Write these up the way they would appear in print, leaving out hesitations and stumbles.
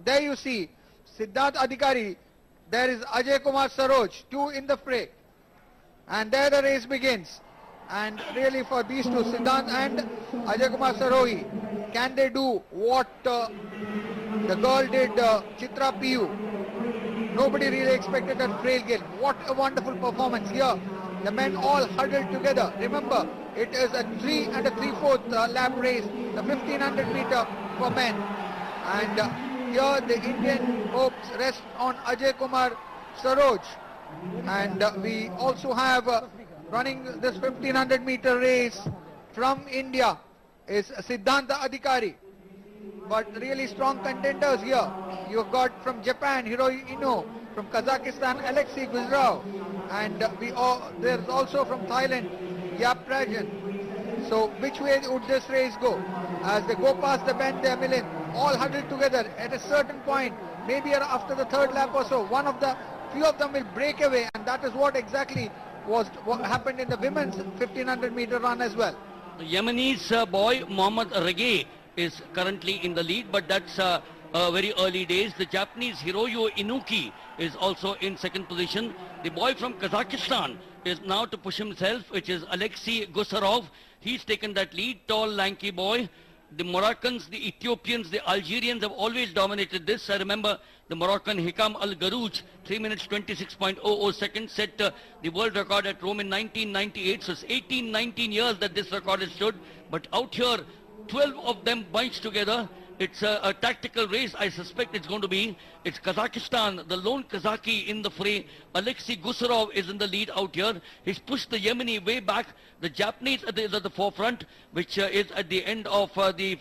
there you see Siddharth Adhikari, there is Ajay Kumar Saroj, two in the fray. And there the race begins. And really for these two, Siddharth and Ajay Kumar Sarohi, can they do what the girl did, Chitra Piyu? Nobody really expected that frail girl. What a wonderful performance here. The men all huddled together. Remember, it is a 3 and a 3/4 lap race, the 1500 meter for men. And here the Indian hopes rest on Ajay Kumar Saroj. And we also have running this 1500 meter race from India is Siddhanta Adhikari. But really strong contenders here. You've got from Japan, Hiroi Ino, from Kazakhstan, Alexei Guzrov, and there's also from Thailand, Yap Prajan. So which way would this race go? As they go past the bend, they Milan, all huddled together at a certain point, maybe after the third lap or so, few of them will break away, and that is what exactly what happened in the women's 1500 meter run as well. The Yemenis boy Mohammad Regay is currently in the lead, but that's very early days. The Japanese Hiroyo Inuki is also in second position. The boy from Kazakhstan is now to push himself, which is Alexei Gusarov. He's taken that lead, tall, lanky boy. The Moroccans, the Ethiopians, the Algerians have always dominated this. I remember the Moroccan Hikam Al Garouj, 3 minutes 26.00 seconds, set the world record at Rome in 1998. So it's 19 years that this record has stood. But out here, 12 of them bunched together. It's a tactical race, I suspect it's going to be. It's Kazakhstan, the lone Kazaki in the fray. Alexei Gusarov is in the lead out here. He's pushed the Yemeni way back. The Japanese is at the forefront, which is at the end of the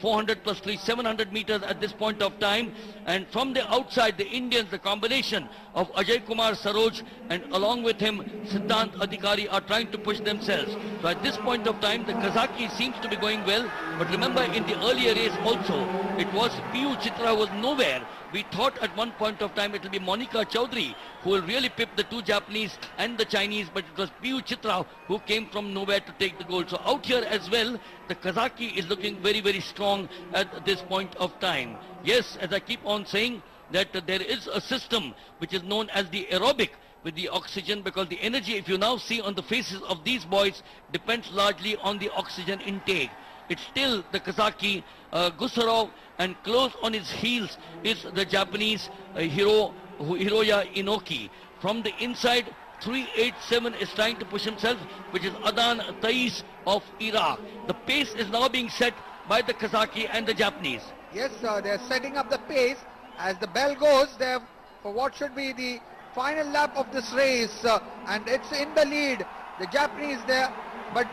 400 plus 3, 700 meters at this point of time. And from the outside, the Indians, the combination of Ajay Kumar Saroj and along with him Siddhant Adhikari are trying to push themselves. So at this point of time, the Kazaki seems to be going well. But remember, in the earlier race also, it was Piyu Chitra was nowhere. We thought at one point of time it will be Monica Chaudhary who will really pip the two Japanese and the Chinese, but it was Piyu Chitra who came from nowhere to take the gold. So out here as well, the Kazaki is looking very, very strong at this point of time. Yes, as I keep on saying, that there is a system which is known as the aerobic with the oxygen, because the energy, if you now see on the faces of these boys, depends largely on the oxygen intake. It's still the Kazaki Gusarov, and close on his heels is the Japanese Hiroya Inoki. From the inside, 387 is trying to push himself, which is Adan Thais of Iraq. The pace is now being set by the Kazaki and the Japanese. Yes, they're setting up the pace. As the bell goes, they're for what should be the final lap of this race, and it's in the lead. The Japanese there, but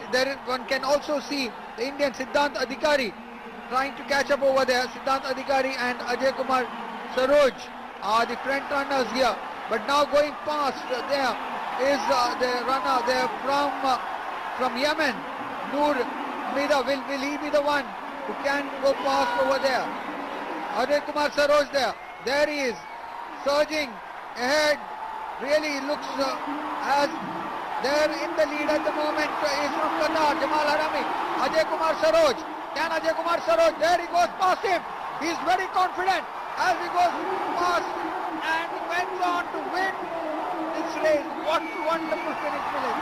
one can also see the Indian Siddhant Adhikari trying to catch up over there. Siddhant Adhikari and Ajay Kumar Saroj are the front runners here. But now going past there is the runner there from Yemen, Noor Mida. Will he be the one who can go past over there? Ajay Kumar Saroj there. There he is, surging ahead. Really looks as there in the lead at the moment is from Qatar, Jamal Harami. Ajay Kumar Saroj. Can Ajay Kumar Saroj? There he goes past him. He's very confident as he goes past and went on to win this race. What wonderful finish, Milind.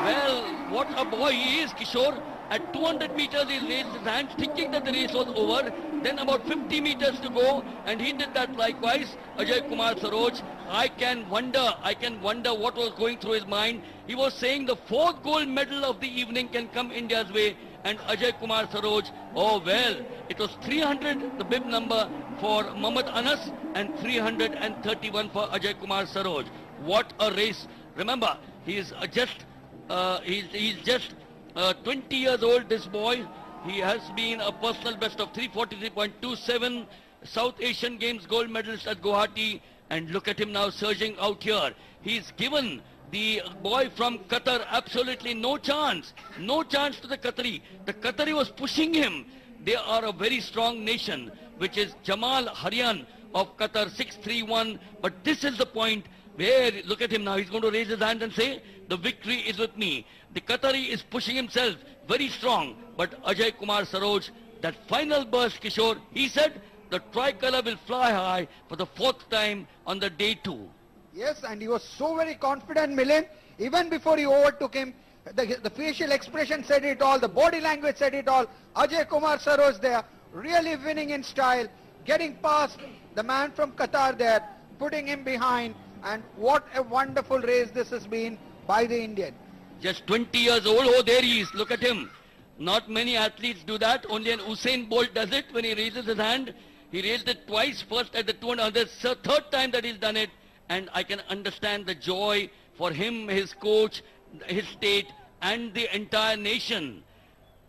Well, what a boy he is, Kishore. At 200 meters he raised his hands thinking that the race was over. Then about 50 meters to go, and he did that likewise. Ajay Kumar Saroj, I can wonder what was going through his mind. He was saying the 4th gold medal of the evening can come India's way. And Ajay Kumar Saroj, oh well, it was 300, the bib number for Mohammad Anas, and 331 for Ajay Kumar Saroj. What a race. Remember, he's just 20 years old, this boy. He has been a personal best of 343.27, South Asian Games gold medalist at Guwahati, and look at him now surging out here. He's given the boy from Qatar absolutely no chance to the Qatari. The Qatari was pushing him. They are a very strong nation, which is Jamal Haryan of Qatar, 631. But this is the point where, look at him now, he's going to raise his hand and say, the victory is with me. The Qatari is pushing himself very strong, but Ajay Kumar Saroj, that final burst, Kishore, he said, the tricolour will fly high for the 4th time on the day 2. Yes, and he was so very confident, Milind. Even before he overtook him, the facial expression said it all, the body language said it all. Ajay Kumar Saroj there, really winning in style, getting past the man from Qatar there, putting him behind, and what a wonderful race this has been by the Indian. Just 20 years old. Oh, there he is. Look at him. Not many athletes do that. Only an Usain Bolt does it when he raises his hand. He raised it twice, first at the 200, this third time that he's done it. And I can understand the joy for him, his coach, his state, and the entire nation.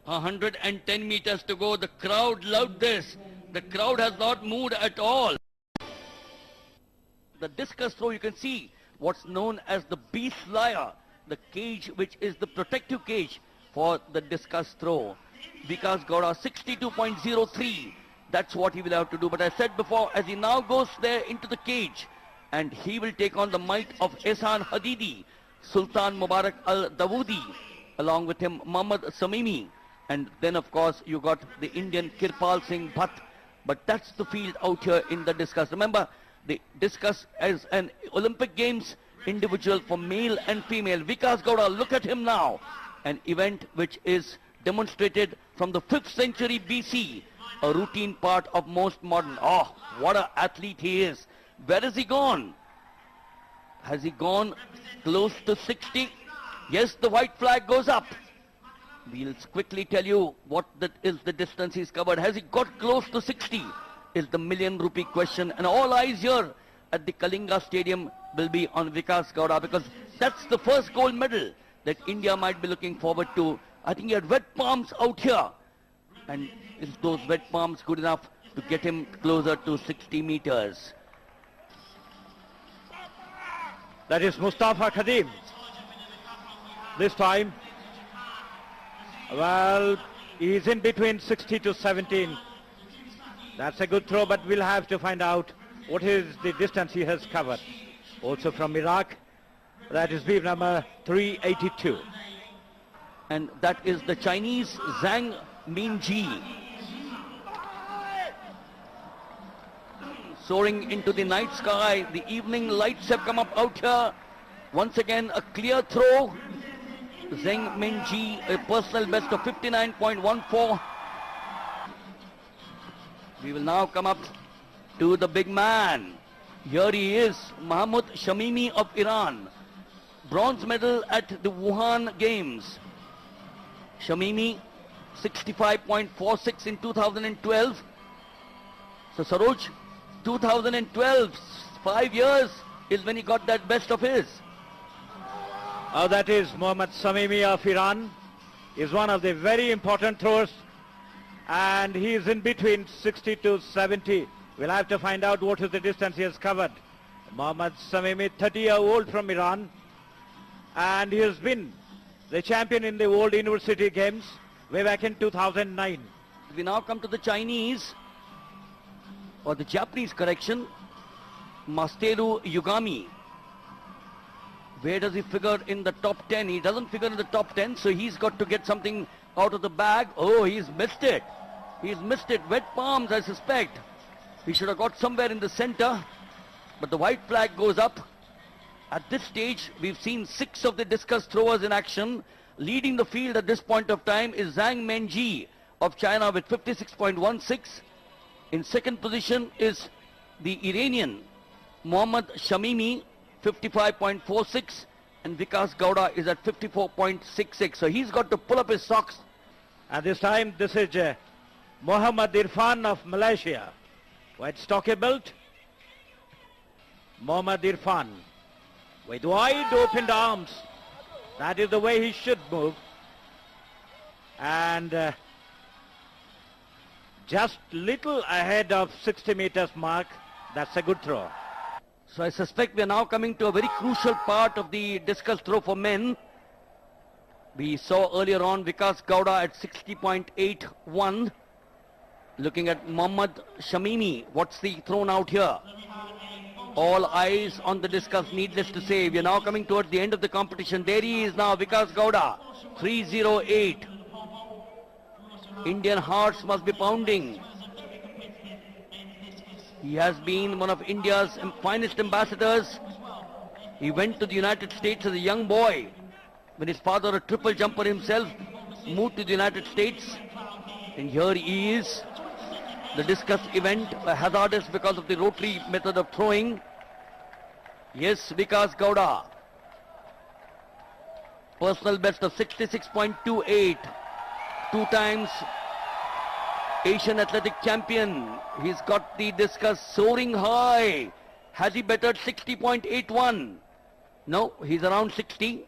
110 meters to go. The crowd loved this. The crowd has not moved at all. The discus throw, you can see what's known as the beast lyre, the cage which is the protective cage for the discus throw. Vikas Gowda 62.03. That's what he will have to do. But I said before, as he now goes there into the cage, and he will take on the might of Ehsan Hadidi, Sultan Mubarak Al Dawoodi, along with him Mohammad Samimi, and then of course you got the Indian Kirpal Singh Bhatt. But that's the field out here in the discus. Remember, the discus as an Olympic Games individual for male and female. Vikas Gowda, look at him now. An event which is demonstrated from the 5th century BC, a routine part of most modern. Oh, what an athlete he is. Where has he gone? Has he gone close to 60? Yes, the white flag goes up. We'll quickly tell you what that is the distance he's covered. Has he got close to 60? Is the million rupee question. And all eyes here at the Kalinga Stadium will be on Vikas Gowda, because that's the first gold medal that India might be looking forward to. I think he had wet palms out here. And is those wet palms good enough to get him closer to 60 meters? That is Mustafa Khadim. This time, well, he's in between 60 to 17. That's a good throw, but we'll have to find out what is the distance he has covered. Also from Iraq, that is beam number 382. And that is the Chinese Zhang Minji. Soaring into the night sky, the evening lights have come up out here. Once again, a clear throw. Zhang Minji, a personal best of 59.14. We will now come up to the big man. Here he is, Mahmoud Shamimi of Iran. Bronze medal at the Wuhan Games. Shamimi, 65.46 in 2012. So Saroj, 2012, 5 years is when he got that best of his. That is Mohammad Samimi of Iran. Is one of the very important throwers, and he is in between 60 to 70. We'll have to find out what is the distance he has covered. Mohammad Samimi, 30-year-old from Iran, and he has been the champion in the World University Games way back in 2009. We now come to the Chinese, or the Japanese correction, Masaru Yugami. Where does he figure in the top 10? He doesn't figure in the top 10, so he's got to get something out of the bag. Oh, he's missed it. He's missed it. Wet palms, I suspect. He should have got somewhere in the center, but the white flag goes up. At this stage, we've seen 6 of the discus throwers in action. Leading the field at this point of time is Zhang Minji of China with 56.16. In second position is the Iranian Mohammad Shamimi, 55.46, and Vikas Gowda is at 54.66. So he's got to pull up his socks. And this time, this is Muhammad Irfan of Malaysia. White stocky belt. Muhammad Irfan with wide opened arms. That is the way he should move. And just little ahead of 60 meters mark. That's a good throw. So I suspect we are now coming to a very crucial part of the discus throw for men. We saw earlier on Vikas Gowda at 60.81. Looking at Mohammad Shamimi. What's the thrown out here? All eyes on the discus, needless to say. We are now coming towards the end of the competition. There he is now, Vikas Gowda, 308. Indian hearts must be pounding. He has been one of India's finest ambassadors. He went to the United States as a young boy when his father, a triple jumper himself, moved to the United States. And here he is. The discus event, hazardous because of the rotary method of throwing. Yes, Vikas Gowda. Personal best of 66.28. 2 times Asian athletic champion. He's got the discus soaring high. Has he bettered 60.81? No, he's around 60.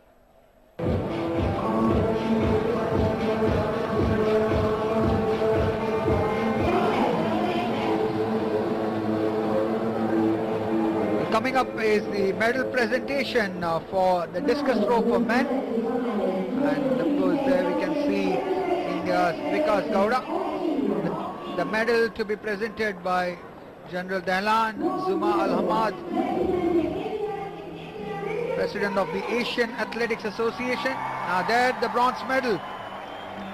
Coming up is the medal presentation for the discus throw for men. And of course there we can see India's Vikas Gowda. The medal to be presented by General Dahlan Zuma Al-Hamad, President of the Asian Athletics Association. Now there the bronze medal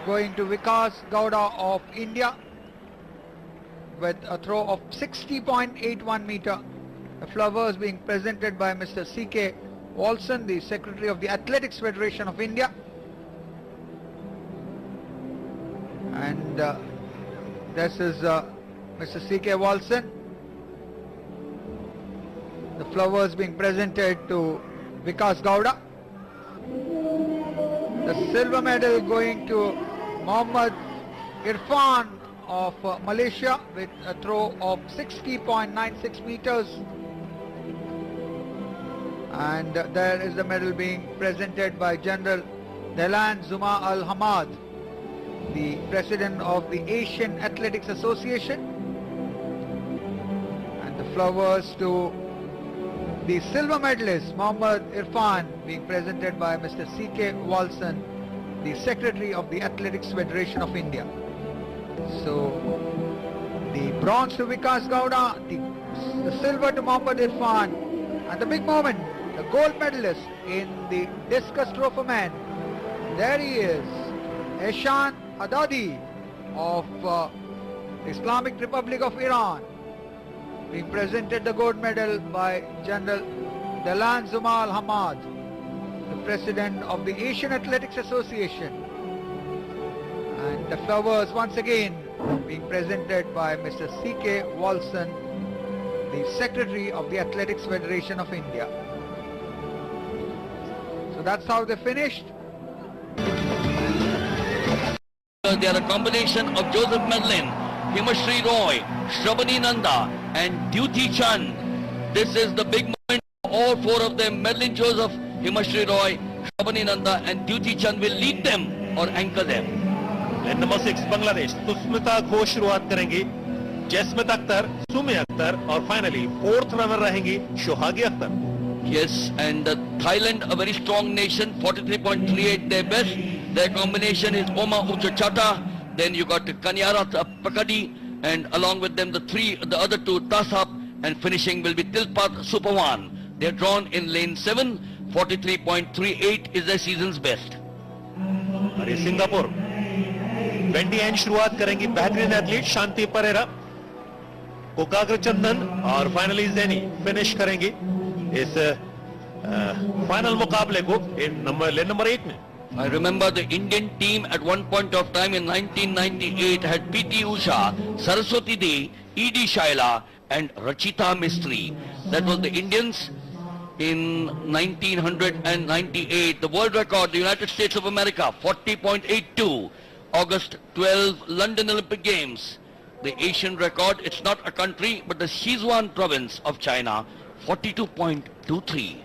going to Vikas Gowda of India with a throw of 60.81 meter. The flowers being presented by Mr. C.K. Walson, the Secretary of the Athletics Federation of India. And this is Mr. C.K. Walson. The flowers being presented to Vikas Gowda. The silver medal going to Mohammad Irfan of Malaysia with a throw of 60.96 meters. And there is the medal being presented by General Dahlan Zuma Al-Hamad, the President of the Asian Athletics Association. And the flowers to the silver medalist Mohammad Irfan being presented by Mr. C.K. Walson, the Secretary of the Athletics Federation of India. So the bronze to Vikas Gowda, the silver to Mohammad Irfan, and the big moment, the gold medalist in the discus throw for men. There he is, Ehsan Haddadi of the Islamic Republic of Iran, being presented the gold medal by General Dahlan Zuma Al-Hamad, the President of the Asian Athletics Association. And the flowers once again being presented by Mr. C.K. Walson, the Secretary of the Athletics Federation of India. So that's how they finished. They are a combination of Joseph Medlin, Himashri Roy, Shravani Nanda and Duty Chand. This is the big moment for all 4 of them. Medlin Joseph, Himashri Roy, Shravani Nanda and Duty Chand will lead them or anchor them. Lane number 6 Bangladesh, Tusmita Ghosh शुरुआत करेंगी, जैस्मित अख्तर, सुमी अख्तर और finally 4th runner रहेंगी Shohagi Akhtar. Yes, and Thailand, a very strong nation, 43.38 their best. Their combination is Oma Uchachata, then you got Kanyarat Pakadi, and along with them the other 2 Tasap, and finishing will be Tilpat Supawan. They are drawn in lane 7, 43.38 is their season's best. अरे Singapore 20 and शुरुआत करेंगी बेहतरीन athlete शांति परेरा, कोकाग्र चंदन और finally jenny finish करेंगी इस final मुकाबले को lane number 8 में. I remember the Indian team at one point of time in 1998 had P.T. Usha, Saraswati Dee, E.D. Shaila and Rachita Mistry. That was the Indians in 1998. The world record, the United States of America, 40.82. August 12, London Olympic Games. The Asian record, it's not a country, but the Sichuan province of China, 42.23.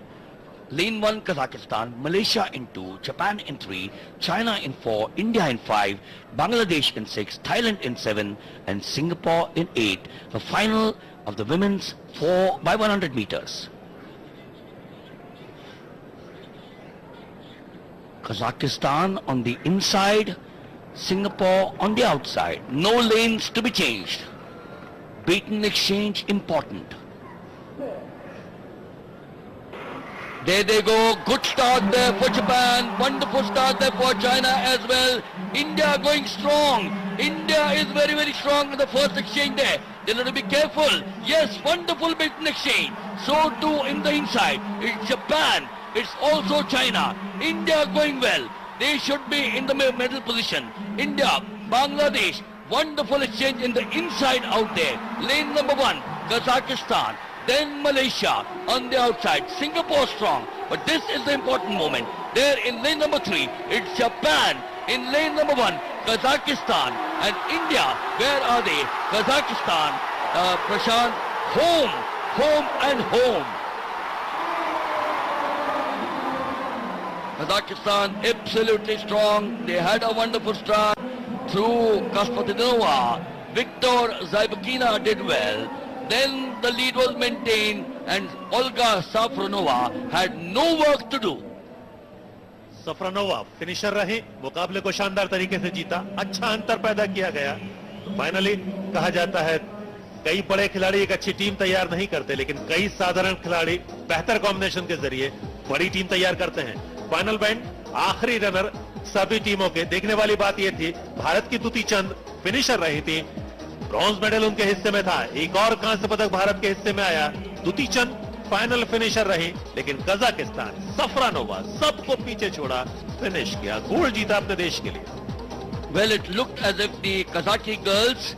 Lane 1, Kazakhstan, Malaysia in 2, Japan in 3, China in 4, India in 5, Bangladesh in 6, Thailand in 7, and Singapore in 8. The final of the women's 4 by 100 meters. Kazakhstan on the inside, Singapore on the outside. No lanes to be changed. Beaten exchange important. There they go. Good start there for Japan. Wonderful start there for China as well. India going strong. India is very, very strong in the first exchange there. They'll have to be careful. Yes, wonderful beaten exchange. So too in the inside. It's Japan. It's also China. India going well. They should be in the middle position. India, Bangladesh. Wonderful exchange in the inside out there. Lane number 1, Kazakhstan. Then Malaysia on the outside. Singapore strong. But this is the important moment. There in lane number 3, it's Japan. In lane number 1, Kazakhstan. And India, where are they? Kazakhstan, Prashant, home and home. Kazakhstan absolutely strong. They had a wonderful start through Kaspatinova. Viktor Zybukina did well. Then the lead was maintained and Olga Safronova had no work to do. Safronova finisher रहे, मुकाबले को शानदार तरीके से जीता, अच्छा अंतर पैदा किया गया। तो फाइनली कहा जाता है कई बड़े खिलाड़ी एक अच्छी टीम तैयार नहीं करते, लेकिन कई साधारण खिलाड़ी बेहतर कॉम्बिनेशन के जरिए बड़ी टीम तैयार करते हैं। फाइनल बैंड आखिरी रनर सभी टीमों के। देखने वाली बात यह थी, भारत की दुती चंद फिनिशर रही थी, ब्रॉन्ज मेडल उनके हिस्से में था। एक और कांस्य पदक भारत के हिस्से में आया। दुती चंद फाइनल फिनिशर रही, लेकिन कजाकिस्तान सफरानोवा सबको पीछे छोड़ा, फिनिश किया, गोल्ड जीता अपने देश के लिए। Well, it looked as if the Kazakh girls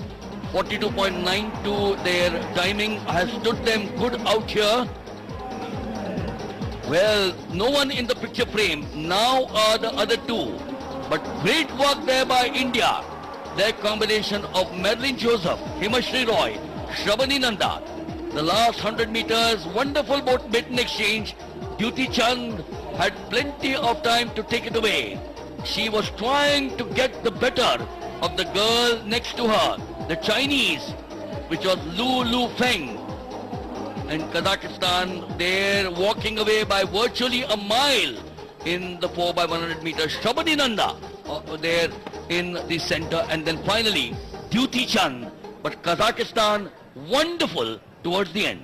42.92 their timing has stood them good out here. Well, no one in the picture frame. Now are the other two. But great work there by India. Their combination of Madeline Joseph, Himashri Roy, Shravani Nanda. The last 100 meters, wonderful beaten exchange. Duty Chand had plenty of time to take it away. She was trying to get the better of the girl next to her, the Chinese, which was Lu Feng. And Kazakhstan, they're walking away by virtually a mile in the 4x100 meters. Shravani Nanda there in the center, and then finally Duty Chand. But Kazakhstan, wonderful towards the end.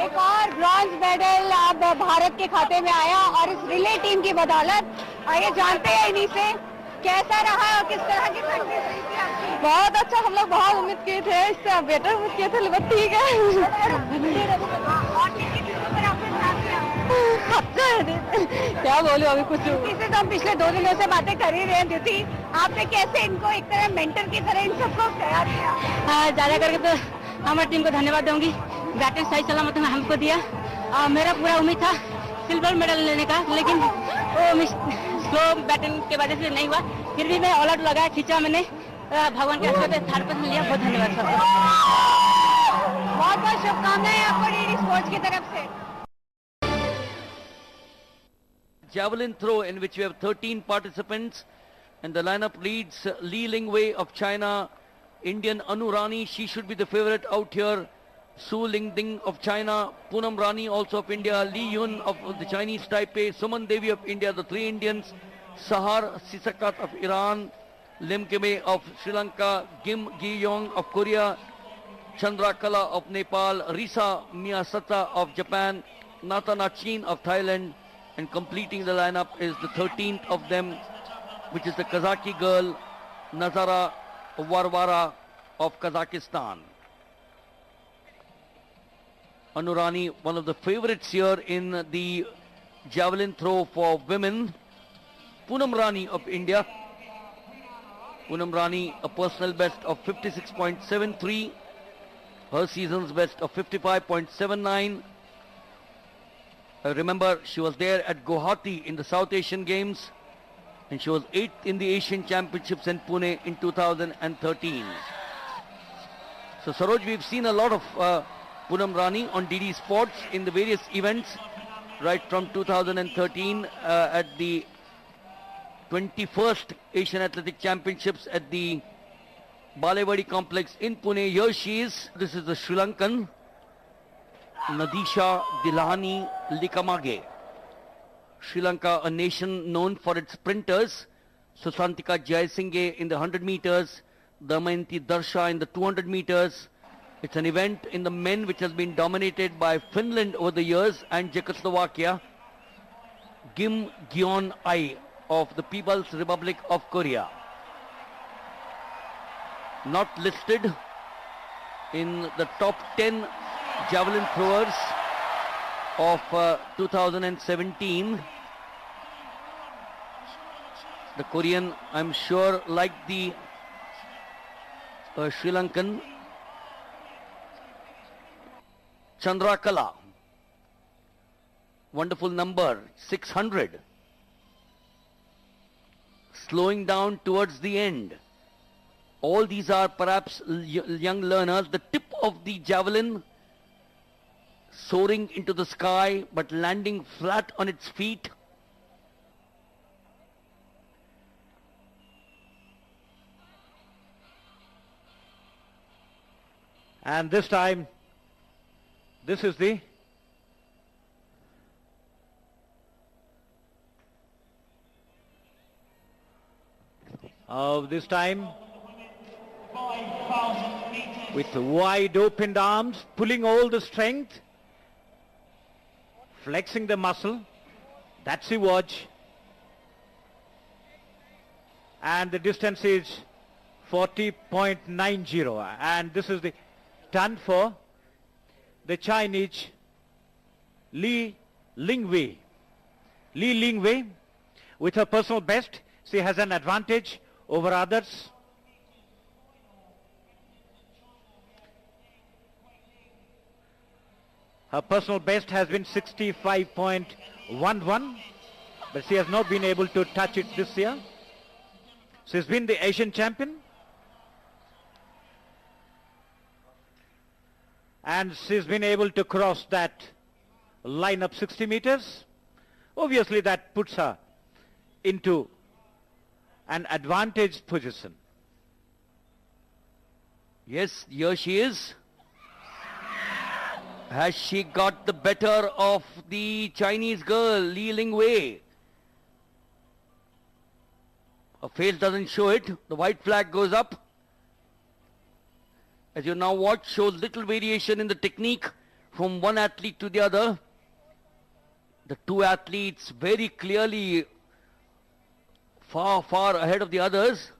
एक और bronze medal अब भारत के खाते में आया और इस relay team की बदौलत। आइए जानते हैं इन्हीं से कैसा रहा और किस तरह की प्रैक्टिस रही थी आपकी। बहुत अच्छा, हम लोग बहुत उम्मीद किए थे, इससे बेटर उम्मीद किए थे, लेकिन ठीक है। क्या बोलूं अभी कुछ। इसे तो हम पिछले 2 दिनों से बातें कर ही रहे हैं। द्युति, आपने कैसे इनको एक तरह मेंटर की तरह इन सबको तैयार किया? ज्यादा करके तो हमारी टीम को धन्यवाद दूंगी। बैटिंग सही सलामत हमको दिया। मेरा पूरा उम्मीद था सिल्वर मेडल लेने का, लेकिन वो स्लो बैटिंग के वजह से नहीं हुआ। फिर भी मैं ऑल आउट लगाया, खींचा मैंने, भगवान के आशीर्वाद से थर्ड पोजीशन लिया। बहुत धन्यवाद सर। बहुत बहुत शुभकामनाएं आपको डीडी स्पोर्ट्स की तरफ से। Javelin throw in which we have 13 participants, and the lineup leads Li Lingwei of China, Indian Anu Rani, she should be the favorite out here, Su Lingding of China, Poonam Rani also of India, Li Yun of the Chinese Taipei, Suman Devi of India, the 3 Indians, Sahar Sisakat of Iran, Lim Kime of Sri Lanka, Kim Gi-yong of Korea, Chandra Kala of Nepal, Risa Miyasata of Japan, Nata Nachin of Thailand, and completing the lineup is the 13th of them, which is the Kazakh girl, Nazara Varvara of Kazakhstan. Anurani, one of the favorites here in the javelin throw for women. Poonam Rani of India. Poonam Rani, a personal best of 56.73. Her season's best of 55.79. Remember, she was there at Guwahati in the South Asian Games, and she was 8th in the Asian Championships in Pune in 2013. So Saroj, we've seen a lot of Poonam Rani on DD Sports in the various events, right from 2013 at the 21st Asian Athletic Championships at the Balewadi Complex in Pune. Here she is. This is the Sri Lankan, Nadisha Dilani Likamage. Sri Lanka, a nation known for its sprinters. Susantika Jayasinghe in the 100 meters, Damayanti Darsha in the 200 meters, It's an event in the men which has been dominated by Finland over the years and Czechoslovakia. Kim Gyeon-ai of the People's Republic of Korea. Not listed in the top 10 javelin throwers of 2017. The Korean, I'm sure, like the Sri Lankan. Chandrakala, wonderful number, 600. Slowing down towards the end. All these are perhaps young learners. The tip of the javelin soaring into the sky but landing flat on its feet. And this time, this is the this time with wide opened arms, pulling all the strength, flexing the muscle. That's the watch. And the distance is 40.90. And this is the ton for the Chinese Li Lingwei. Li Lingwei, with her personal best, she has an advantage over others. Her personal best has been 65.11, but she has not been able to touch it this year. She's been the Asian champion, and she's been able to cross that line up 60 meters. Obviously that puts her into an advantaged position. Yes, here she is. Has she got the better of the Chinese girl, Li Lingwei? Her face doesn't show it. The white flag goes up. As you now watch, shows little variation in the technique from one athlete to the other. The two athletes very clearly far ahead of the others.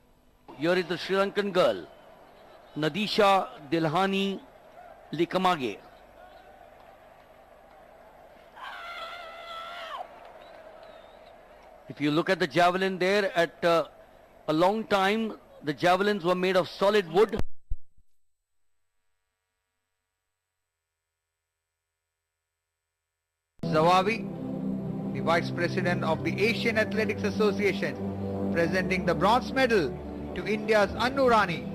Here is the Sri Lankan girl, Nadisha Dilhani Likamage. If you look at the javelin there, at a long time, the javelins were made of solid wood. Zawawi, the Vice President of the Asian Athletics Association, presenting the bronze medal to India's Annu Rani,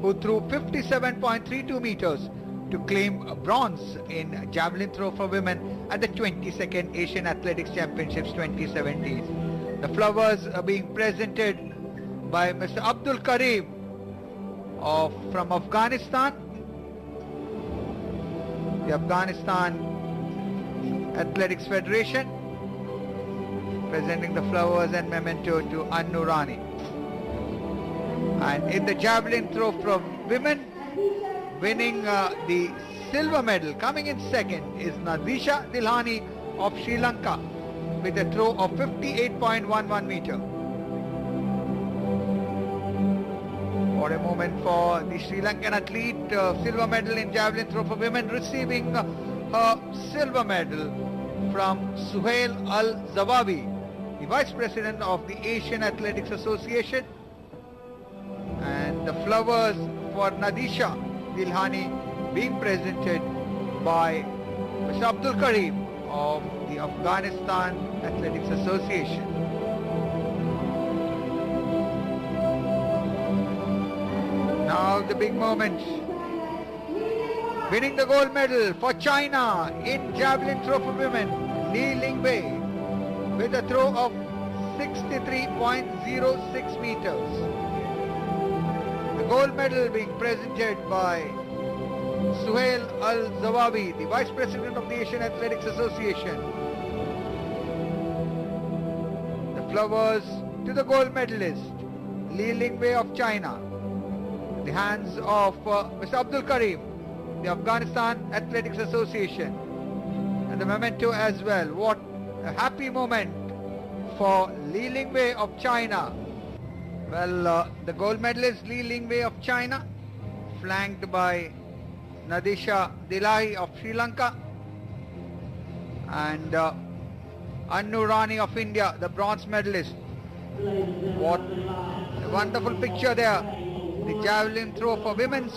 who threw 57.32 meters to claim bronze in javelin throw for women at the 22nd Asian Athletics Championships 2017. The flowers are being presented by Mr. Abdul Karim from Afghanistan. The Afghanistan Athletics Federation, presenting the flowers and memento to Annu Rani. And in the javelin throw from women, winning the silver medal, coming in second, is Nadisha Dilhani of Sri Lanka with a throw of 58.11 meter. What a moment for the Sri Lankan athlete, silver medal in javelin throw for women, receiving her silver medal from Suhail Al-Zawawi, the Vice President of the Asian Athletics Association. And the flowers for Nadisha Dilhani being presented by Mr. Abdul Karim of the Afghanistan Athletics Association. Now the big moment. Winning the gold medal for China in javelin throw for women, Li Lingwei with a throw of 63.06 meters. The gold medal being presented by Suhail Al-Zawawi, the Vice President of the Asian Athletics Association. The flowers to the gold medalist, Li Lingwei of China, in the hands of Mr. Abdul Karim the Afghanistan Athletics Association. And the memento as well. What a happy moment for Li Lingwei of China. Well, the gold medalist Li Lingwei of China, flanked by Nadisha Dilai of Sri Lanka and Annu Rani of India, the bronze medalist. What a wonderful picture there. The javelin throw for women's.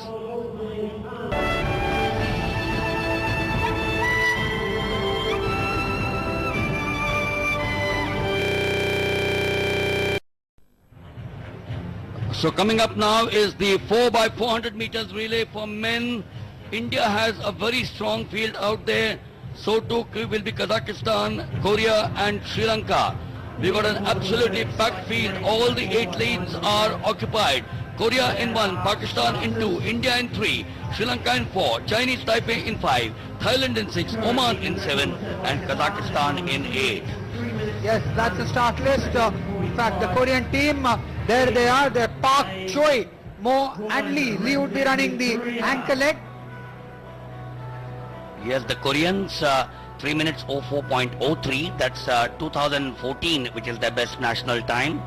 So coming up now is the 4x400 meters relay for men. India has a very strong field out there. So too will be Kazakhstan, Korea and Sri Lanka. We got an absolutely packed field. All the 8 lanes are occupied. Korea in 1, Pakistan in 2, India in 3, Sri Lanka in 4, Chinese Taipei in 5, Thailand in 6, Oman in 7 and Kazakhstan in 8. Yes, that's the start list. In fact, the Korean team, there they are. They're Park Choi, Mo and Lee. Lee would be running the anchor leg. Yes, the Koreans 3 minutes 04.03. That's 2014, which is their best national time.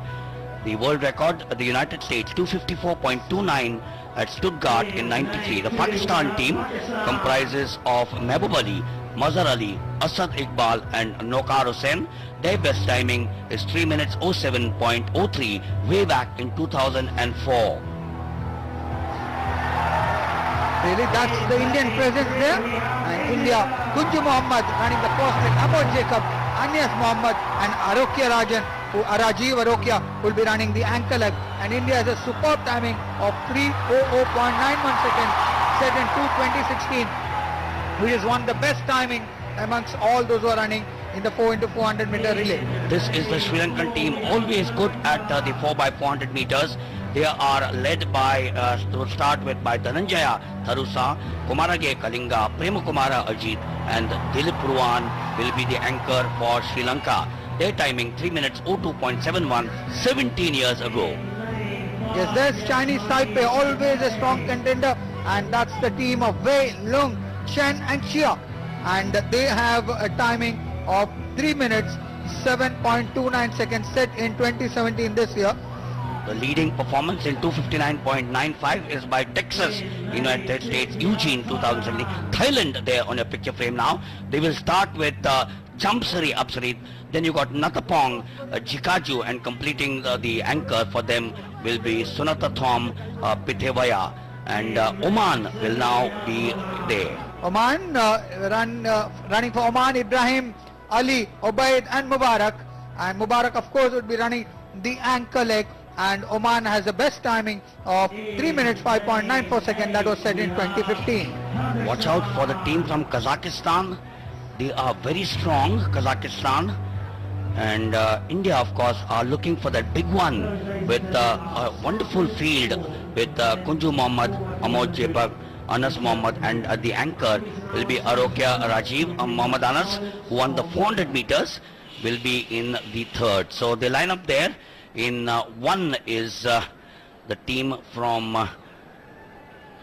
The world record, the United States, 254.29 at Stuttgart in 93. The Pakistan team comprises of Mehboob Ali, Mazhar Ali, Asad Iqbal and Nokar Hussain. Their best timing is 3 minutes 07.03 way back in 2004. Really, that's the Indian presence there. And India, Kunju Mohammad running the first leg, Amol Jacob, Anyas Mohammad and Rajiv Arokia will be running the anchor leg. And India has a superb timing of 3:00.91 seconds set in 2016, which is one of the best timing amongst all those who are running in the 4x400 meter relay. This is the Sri Lankan team, always good at the 4x400 meters. They are led by, to start with, by Dhananjaya Tharusa, Kumarage Kalinga, Premakumara Ajit and Dilip Ruwan will be the anchor for Sri Lanka. Their timing 3 minutes 02.71, 17 years ago. Yes, there's Chinese Taipei, always a strong contender, and that's the team of Wei, Lung, Chen and Xia. And they have a timing of 3 minutes 7.29 seconds set in 2017 this year. The leading performance in 259.95 is by Texas, United States, Eugene 2017. Thailand there on your picture frame now. They will start with Chamsari Apsarit. Then you got Natapong, Jikaju, and completing the anchor for them will be Sunata Thom Pitevaya. And Oman will now be there. Oman, running for Oman, Ibrahim, Ali, Obaid and Mubarak. And Mubarak, of course, would be running the anchor leg. And Oman has the best timing of 3 minutes 5.94 seconds that was set in 2015. Watch out for the team from Kazakhstan. They are very strong, Kazakhstan. And India, of course, are looking for that big one with a wonderful field with Kunju Mohammad, Amod Jacob, Anas Mohammad, and the anchor will be Arokia Rajiv. Mohammad Anas, who won the 400 meters, will be in the third. So they line up there. In 1 is the team from,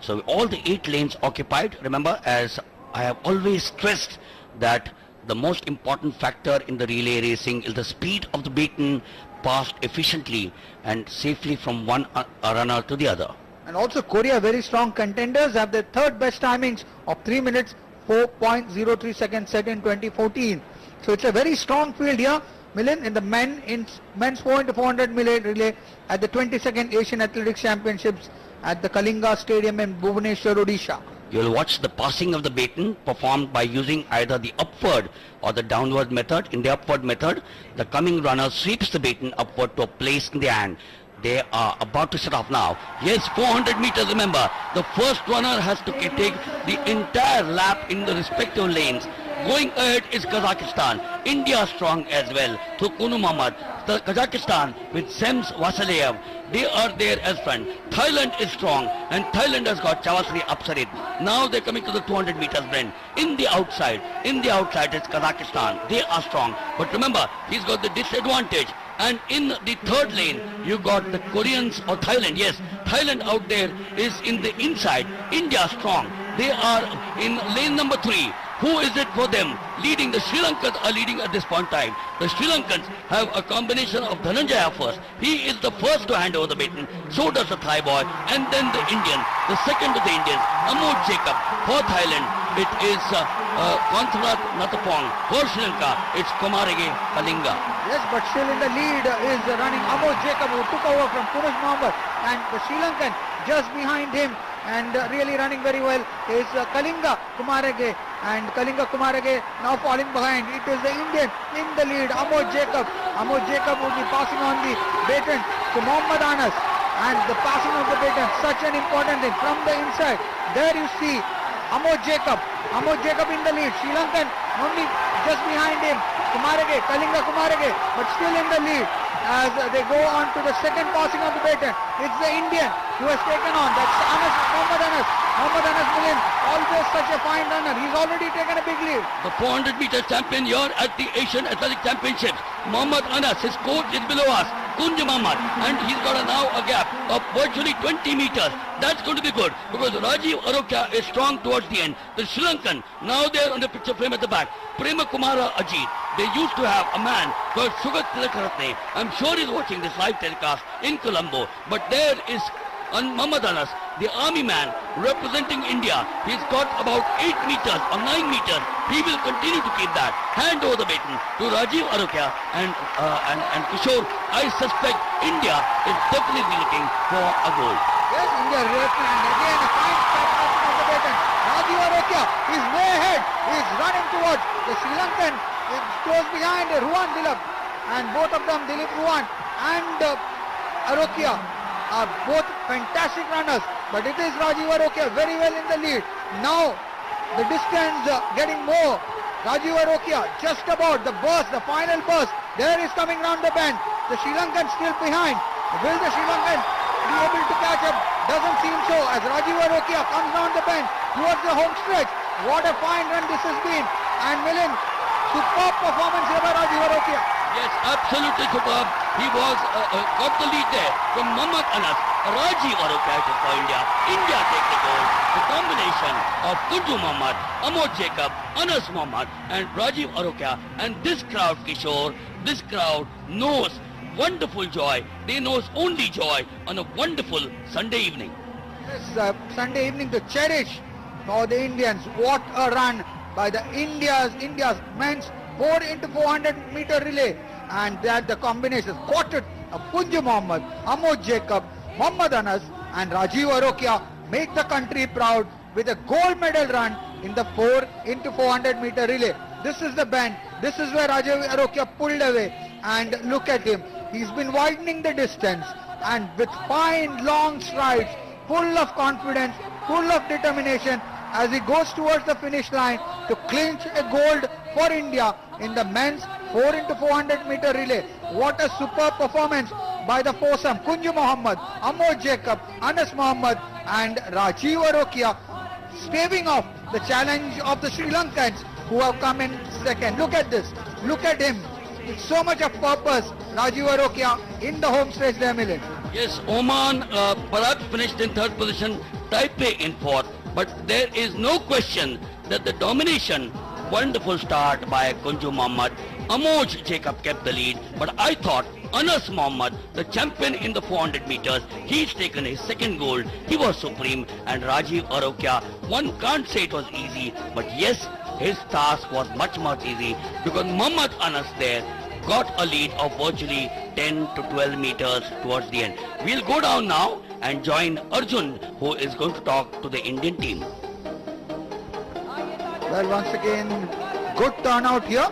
so all the 8 lanes occupied. Remember, as I have always stressed, that the most important factor in the relay racing is the speed of the beaten passed efficiently and safely from one runner to the other. And also Korea, very strong contenders, have their third best timings of 3 minutes 4.03 seconds set in 2014. So it's a very strong field here. Milind, in the men's 4x400 relay at the 22nd Asian Athletics Championships at the Kalinga Stadium in Bhubaneswar, Odisha. You'll watch the passing of the baton performed by using either the upward or the downward method. In the upward method, the coming runner sweeps the baton upward to a place in the hand. They are about to set off now. Yes, 400 meters, remember. The first runner has to take the entire lap in the respective lanes. Going ahead is Kazakhstan. India strong as well. Thukunu Mohammad. Kazakhstan with Sems Vasiliyev. They are there as front. Thailand is strong and Thailand has got Chawasri Apsarit. Now they're coming to the 200 meters blend. In the outside is Kazakhstan. They are strong. But remember, he's got the disadvantage. And in the third lane, you got the Koreans or Thailand. Yes, Thailand out there is in the inside. India strong. They are in lane number 3. Who is it for them? Leading, the Sri Lankans are leading at this point in time. The Sri Lankans have a combination of Dhananjaya first. He is the first to hand over the baton. So does the Thai boy. And then the Indian. The second of the Indians, Amod Jacob. For Thailand, it is Konthrat Natapong. For Sri Lanka, it's Kumarege Kalinga. Yes, but still in the lead is running Amod Jacob, who took over from Punesh Mohammed, and the Sri Lankan just behind him and really running very well is Kalinga Kumarege, and Kalinga Kumarege now falling behind. It is the Indian in the lead, Amod Jacob. Amod Jacob will be passing on the baton to Mohammad Anas, and the passing of the baton, such an important thing from the inside. There you see Amod Jacob in the lead. Sri Lankan only just behind him. Kumarege, Kalinga Kumarege, but still in the lead as they go on to the second passing of the baton. It's the Indian who has taken on. That's Anas, Mohammad Anas. Mohammad Anas Milin, always such a fine runner. He's already taken a big lead. The 400 meter champion here at the Asian Athletic Championships. Mohammad Anas, his coach is below us, Kunj Mohammad, and he's got now a gap of virtually 20 meters. That's going to be good because Rajiv Arokia is strong towards the end. The Sri Lankan, now they're on the picture frame at the back. Prema Kumara Ajit. They used to have a man called Sugat Tilakaratne. I'm sure he's watching this live telecast in Colombo. But there is Mohammad Anas, the army man representing India. He's got about 8 meters or 9 meters. He will continue to keep that. Hand over the baton to Rajiv Arokia and Kishore. I suspect India is definitely looking for a goal. Yes, India reacting, and again a fine passing of the baton. Rajiv Arokia is way ahead. He's running towards the Sri Lankan. It's close behind Ruwan Dilip, and both of them, Dilip Ruwan and Arokia, are both fantastic runners. But it is Rajiv Arokia very well in the lead. Now the distance getting more. Rajiv Arokia just about the burst, the final burst. There is coming round the bend. The Sri Lankan still behind. Will the Sri Lankan be able to catch up? Doesn't seem so as Rajiv Arokia comes round the bend towards the home stretch. What a fine run this has been. And Milin, superb performance here by Rajiv Arokia. Yes, absolutely superb. He was got the lead there from Mohammad Anas. Rajiv Arokia for India. India take the goal. The combination of Kunju Mohammad, Amod Jacob, Anas Mohammad and Rajiv Arokia. And this crowd, Kishore, this crowd knows wonderful joy. They knows only joy on a wonderful Sunday evening. This Sunday evening to cherish for the Indians. What a run by the India's men's 4 into 400 meter relay, and that the combination quartet of Kunju Mohammad, Amod Jacob, Mohammad Anas and Rajiv Arokia make the country proud with a gold medal run in the 4 into 400 meter relay. This is the bend. This is where Rajiv Arokia pulled away, and look at him. He's been widening the distance and with fine long strides, full of confidence, full of determination as he goes towards the finish line to clinch a gold for India in the men's 4 into 400 meter relay. What a superb performance by the foursome, Kunju Mohammad, Amod Jacob, Anas Mohammad and Rajiv Arokia, staving off the challenge of the Sri Lankans who have come in second. Look at this, look at him. It's so much of purpose, Rajiv Arokia in the home stretch there, Milind. Yes, Oman perhaps finished in third position, Taipei in fourth, but there is no question that the domination, wonderful start by Kunju Mohammad. Amod Jacob kept the lead, but I thought Anas Mohammad, the champion in the 400 meters, he's taken his second gold. He was supreme, and Rajiv Arokia, one can't say it was easy, but yes, his task was much easy because Mohammad Anas there got a lead of virtually 10 to 12 meters towards the end. We'll go down now and join Arjun, who is going to talk to the Indian team. Well, once again, good turnout here.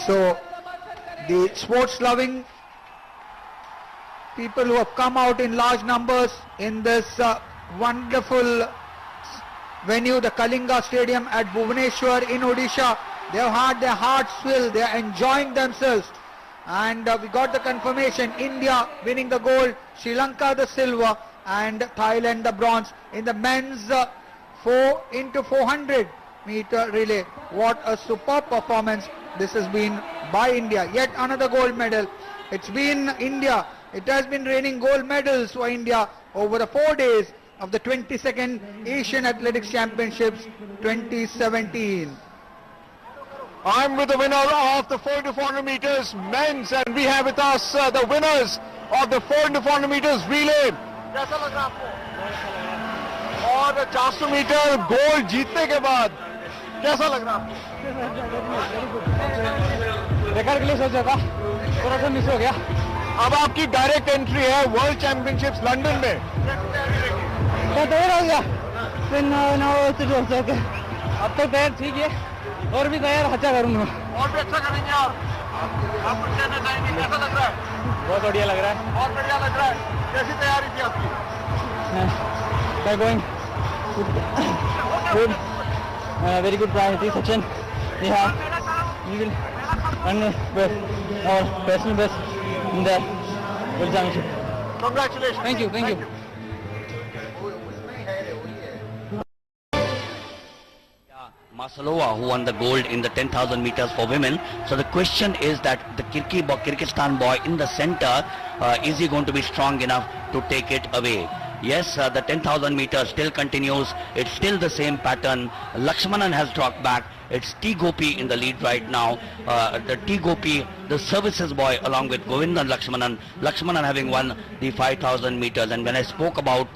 So, the sports-loving people who have come out in large numbers in this wonderful venue, the Kalinga Stadium at Bhubaneswar in Odisha, they have had their hearts filled, they are enjoying themselves. And we got the confirmation, India winning the gold, Sri Lanka the silver and Thailand the bronze in the men's 4 into 400 meter relay. What a superb performance this has been by India. Yet another gold medal. It's been India. It has been raining gold medals for India over the 4 days of the 22nd Asian Athletics Championships 2017. I'm with the winner of the 4 into 400 meters men's, and we have with us the winners of the 4 into 400 meters relay. कैसा लग रहा है आपको? और 400 metre gold जीतने के बाद कैसा लग रहा है आपको? रिकॉर्ड के लिए सोचा था, थोड़ा सा मिस हो गया. अब आपकी डायरेक्ट एंट्री है वर्ल्ड चैंपियनशिप्स लंदन में. तैयार हो गया, फिर अब तक तैयार ठीक है, और भी तैयार अच्छा करूंगा. और भी अच्छा करेंगे आप कुछ कहना चाहेंगे? कैसा लग रहा है? बहुत बढ़िया लग रहा है. बहुत बढ़िया लग रहा है. कैसी तैयारी थी आपकी? going good, very good priority section. Yeah, we will run our personal best in the World Championship. Congratulations. Thank you. Masalova, who won the gold in the 10,000 meters for women. So the question is that the Kyrgyzstan boy in the center, is he going to be strong enough to take it away? Yes, the 10,000 meters still continues. It's still the same pattern. Lakshmanan has dropped back. It's T. Gopi in the lead right now. The T. Gopi, the services boy, along with Govindan Lakshmanan. Lakshmanan having won the 5,000 meters. And when I spoke about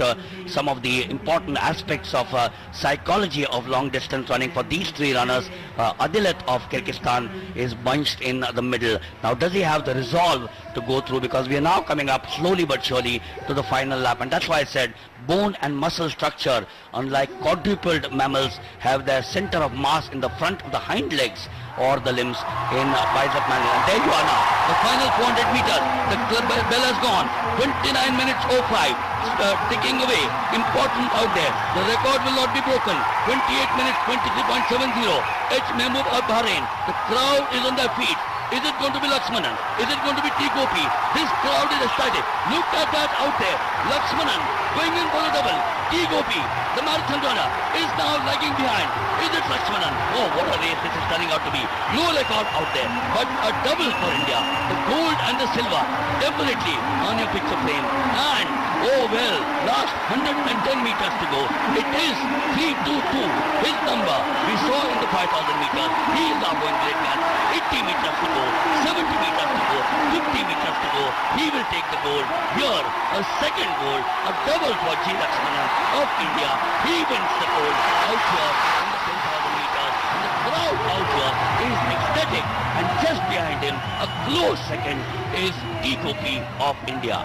some of the important aspects of psychology of long distance running for these three runners, Adilet of Kyrgyzstan is bunched in the middle. Now, does he have the resolve to go through? Because we are now coming up slowly but surely to the final lap. And that's why I said bone and muscle structure, unlike quadruped mammals, have their center of mass in the front of the hind legs or the limbs in bicep manual. And there you are now, the final 400 meters. The bell has gone. 29 minutes 05, ticking away. Important out there. The record will not be broken. 28 minutes 23.70. H. Mehboob of Bahrain. The crowd is on their feet. Is it going to be Lakshmanan? Is it going to be T. Gopi? This crowd is excited. Look at that out there. Lakshmanan going in for a double. T. Gopi, the marathon runner, is now lagging behind. Is it Lakshmanan? Oh, what a race this is turning out to be. No record out there, but a double for India. The gold and the silver definitely on your picture frame. And, oh well, last 110 meters to go. It is 322. His number we saw in the 5,000 meters. He is now going great man. 80 meters to go, 70 meters to go, 50 meters to go. He will take the gold. Here, a second gold, a double for G. Lakshmanan of India. He wins the gold out here in the 10,000 meters. And the crowd out here is ecstatic. And just behind him, a close second, is T. Gopi of India.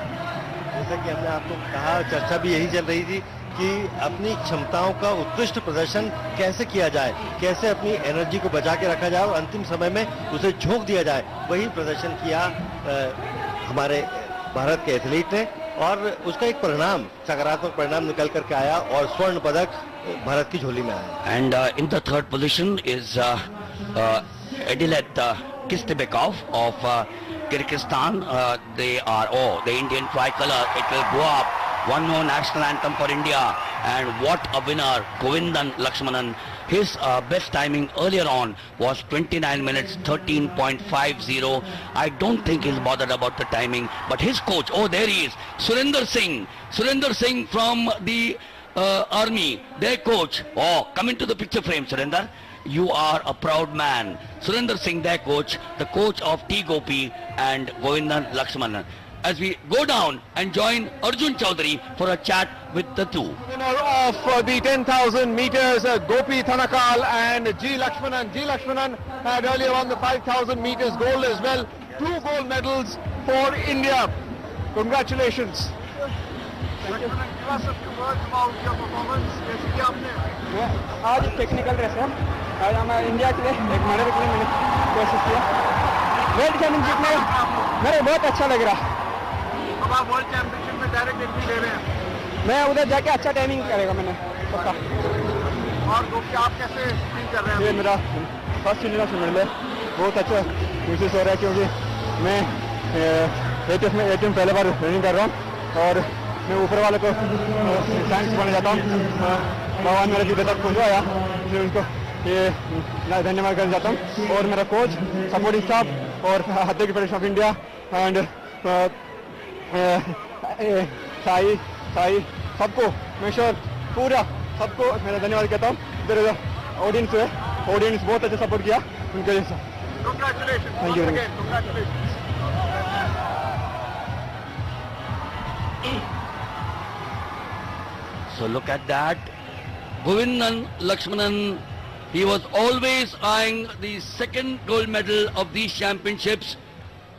जैसा कि हमने आपको कहा, चर्चा भी यही चल रही थी कि अपनी क्षमताओं का उत्कृष्ट प्रदर्शन कैसे किया जाए, कैसे अपनी एनर्जी को बचा के रखा जाए और अंतिम समय में उसे झोंक दिया जाए. वही प्रदर्शन किया हमारे भारत के एथलीट ने और उसका एक परिणाम, सकारात्मक परिणाम निकल करके आया और स्वर्ण पदक भारत की झोली में आया. And in the third position is Adilet Kistebekov of Kyrgyzstan. They are, the Indian tricolor. It will go up. One more national anthem for India. And what a winner, Govindan Lakshmanan. His best timing earlier on was 29 minutes 13.50. I don't think he's bothered about the timing, but his coach, oh there he is, Surinder Singh from the army, their coach. Oh, come into the picture frame, Surinder. You are a proud man. Surinder Singh, their coach, the coach of T. Gopi and Govindan Lakshmanan. As we go down and join Arjun Chaudhary for a chat with the two. Winner of the 10,000 meters, Gopi Thanakal and G. Lakshmanan. G. Lakshmanan had earlier won the 5,000 meters gold as well. 2 gold medals for India. Congratulations. Thank you. Give us a few words about your performance. आज technical race है. आज हम India के लिए एक medal के लिए मैंने कोशिश किया. वर्ल्ड चैंपियनशिप में मेरे बहुत अच्छा लग रहा. अब आप वर्ल्ड चैंपियनशिप में डायरेक्ट एंट्री ले रहे हैं. मैं उधर जाके अच्छा टाइमिंग करेगा मैंने पक्का. और गोपी आप कैसे फील कर रहे हैं? ये मेरा फर्स्ट इंटरनेशनल मेडल है. बहुत अच्छा महसूस हो रहा है क्योंकि मैं एटीएम पहले बार रनिंग कर रहा हूँ और मैं ऊपर वाले को थैंक्स बोलना चाहता हूँ. भगवान मेरे जीते तक पहुँचाया, इसलिए उनको ये धन्यवाद करना चाहता हूँ. और मेरा कोच, सपोर्टिंग स्टाफ और athletic federation of India and Sai Sai सबको मैं श्योर पूरा सबको मेरा धन्यवाद कहता हूँ. इधर ऑडियंस है, ऑडियंस बहुत अच्छा सपोर्ट किया उनके लिए sir. Thank you. So look at that. Govindan Lakshmanan, he was always eyeing the second gold medal of these championships.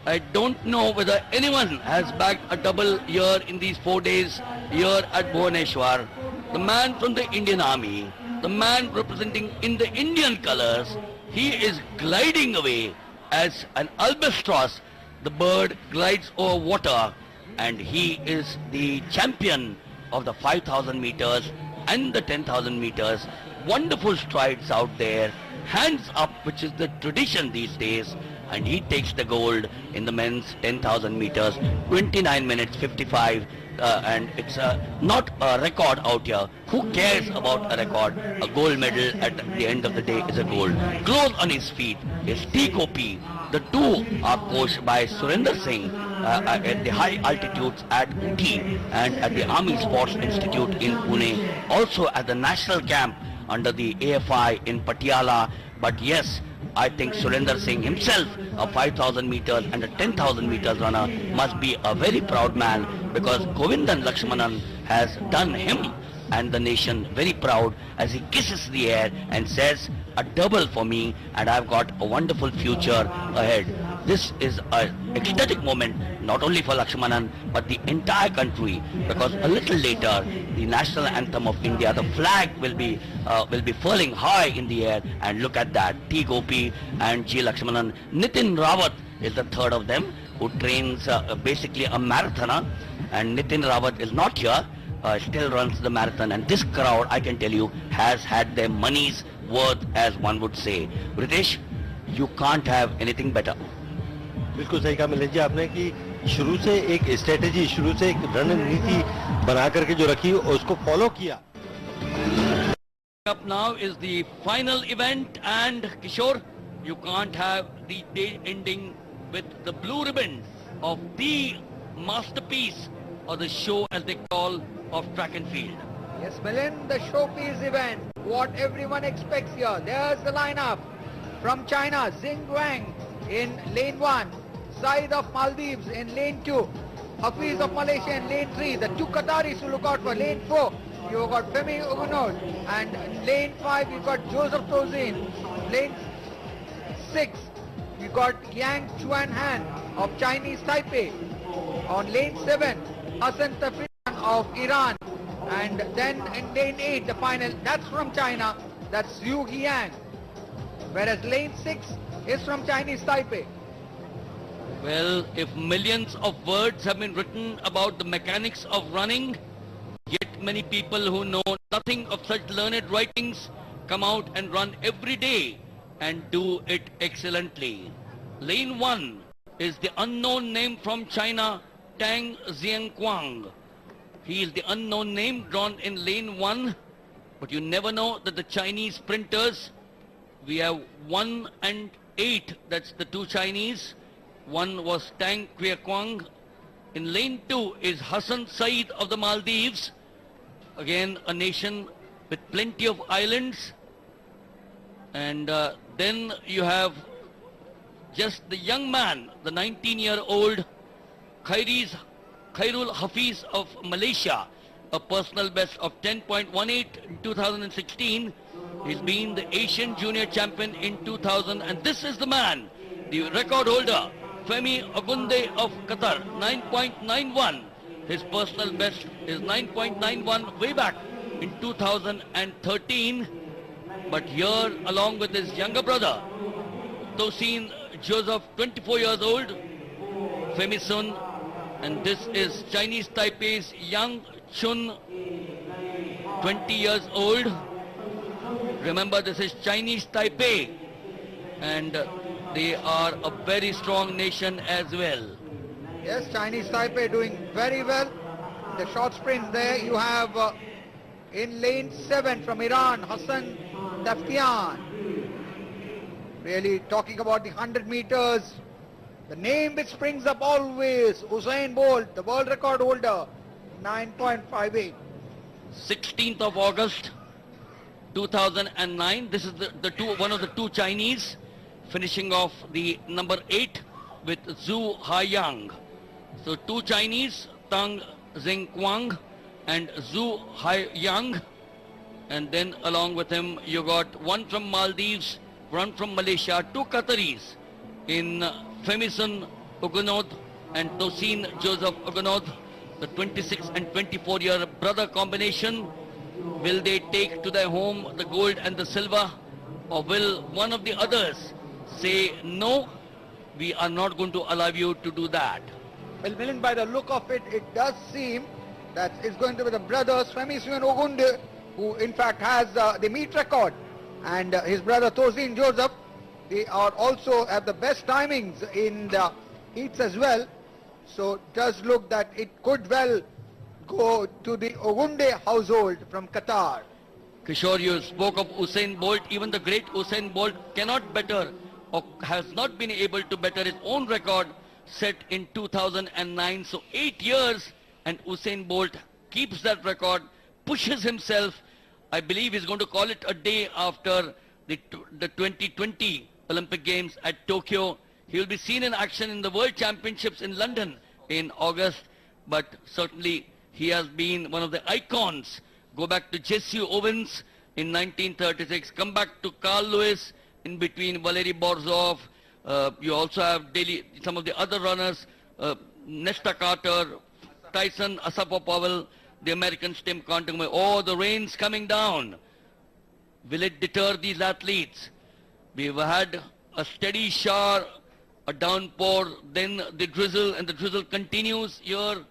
I don't know whether anyone has bagged a double here in these 4 days here at Bhubaneswar. The man from the Indian Army, the man representing in the Indian colors, he is gliding away as an albatross. The bird glides over water, and he is the champion of the 5,000 meters and the 10,000 meters. Wonderful strides out there, hands up, which is the tradition these days, and he takes the gold in the men's 10,000 meters, 29 minutes 55, and it's not a record out here. Who cares about a record? A gold medal at the end of the day is a gold. Close on his feet is T. Gopi. The two are coached by Surinder Singh at the high altitudes at Uti and at the Army Sports Institute in Pune, also at the national camp under the AFI in Patiala. But yes, I think Surinder Singh himself, a 5,000 meters and a 10,000 meters runner, must be a very proud man, because Govindan Lakshmanan has done him and the nation very proud as he kisses the air and says, a double for me, and I've got a wonderful future ahead. This is an ecstatic moment, not only for Lakshmanan, but the entire country, because a little later, the national anthem of India, the flag will be furling high in the air, and look at that, T. Gopi and G. Lakshmanan. Nitin Rawat is the third of them, who trains basically a marathoner, and Nitin Rawat is not here, still runs the marathon, and this crowd, I can tell you, has had their money's worth, as one would say. Ritesh, you can't have anything better. बिल्कुल सही कहा मिलिंद जी आपने कि शुरू से एक strategy, शुरू से एक रणनीति बना करके जो रखी और उसको फॉलो किया. Up now is the final event, and Kishore, you can't have the day ending with the blue ribbon of the masterpiece, or the show as they call, of track and field. Yes, Milind, the showpiece event, what everyone expects here. There's the lineup from China, Xing Guang in lane 1, Said of Maldives in lane 2, Hafiz of Malaysia in lane 3, the two Qataris to look out for. Lane 4, you've got Femi Ugunod, and lane 5, you've got Joseph Tozin. Lane 6, you've got Yang Chuanhan of Chinese Taipei. On lane 7, Hassan Tafrian of Iran. And then in lane 8, the final, that's from China, that's Zhu Yang. Whereas lane 6 is from Chinese Taipei. Well, if millions of words have been written about the mechanics of running, yet many people who know nothing of such learned writings come out and run every day and do it excellently. Lane 1 is the unknown name from China, Tang Xiangquang. He is the unknown name drawn in lane 1, but you never know that the Chinese sprinters, we have 1 and 8, that's the two Chinese. One was Tang Xiangquang. In lane 2 is Hassan Said of the Maldives, again a nation with plenty of islands. And then you have just the young man, the 19-year-old Khairul Hafiz of Malaysia, a personal best of 10.18 in 2016. He's been the Asian Junior Champion in 2000, and this is the man, the record holder, Femi Agunde of Qatar, 9.91. His personal best is 9.91 way back in 2013. But here, along with his younger brother, Tosin Joseph, 24 years old, Femi Sun, and this is Chinese Taipei's Yang Chun, 20 years old. Remember, this is Chinese Taipei, and they are a very strong nation as well. Yes, Chinese Taipei doing very well. The short sprint there, you have in lane 7 from Iran, Hassan Taftian. Really talking about the 100 meters. The name which springs up always, Usain Bolt, the world record holder, 9.58. 16th of August 2009. This is one of the two Chinese finishing off the number 8 with Zhu Haiyang. So two Chinese, Tang Zhengquang and Zhu Haiyang, and then along with him you got one from Maldives, one from Malaysia, two Qataris in Femison Ugunod and Tosin Joseph Ugunod, the 26 and 24-year brother combination. Will they take to their home the gold and the silver, or will one of the others say, no, we are not going to allow you to do that? Well, Milind, by the look of it, it does seem that it's going to be the brothers Femison Ugunde, who in fact has the meet record, and his brother Tosin Joseph. They are also at the best timings in the heats as well. So it does look that it could well go to the Ugunde household from Qatar. Kishore, you spoke of Usain Bolt. Even the great Usain Bolt cannot better, or has not been able to better his own record set in 2009. So 8 years, and Usain Bolt keeps that record, pushes himself. I believe he's going to call it a day after the 2020 Olympic Games at Tokyo. He will be seen in action in the World Championships in London in August, but certainly he has been one of the icons. Go back to Jesse Owens in 1936, come back to Carl Lewis, in between Valery Borzov. You also have some of the other runners, Nesta Carter, Tyson Asafa-Powell, the Americans Tim Contington. Oh, the rain's coming down. Will it deter these athletes? We've had a steady shower, a downpour, then the drizzle, and the drizzle continues here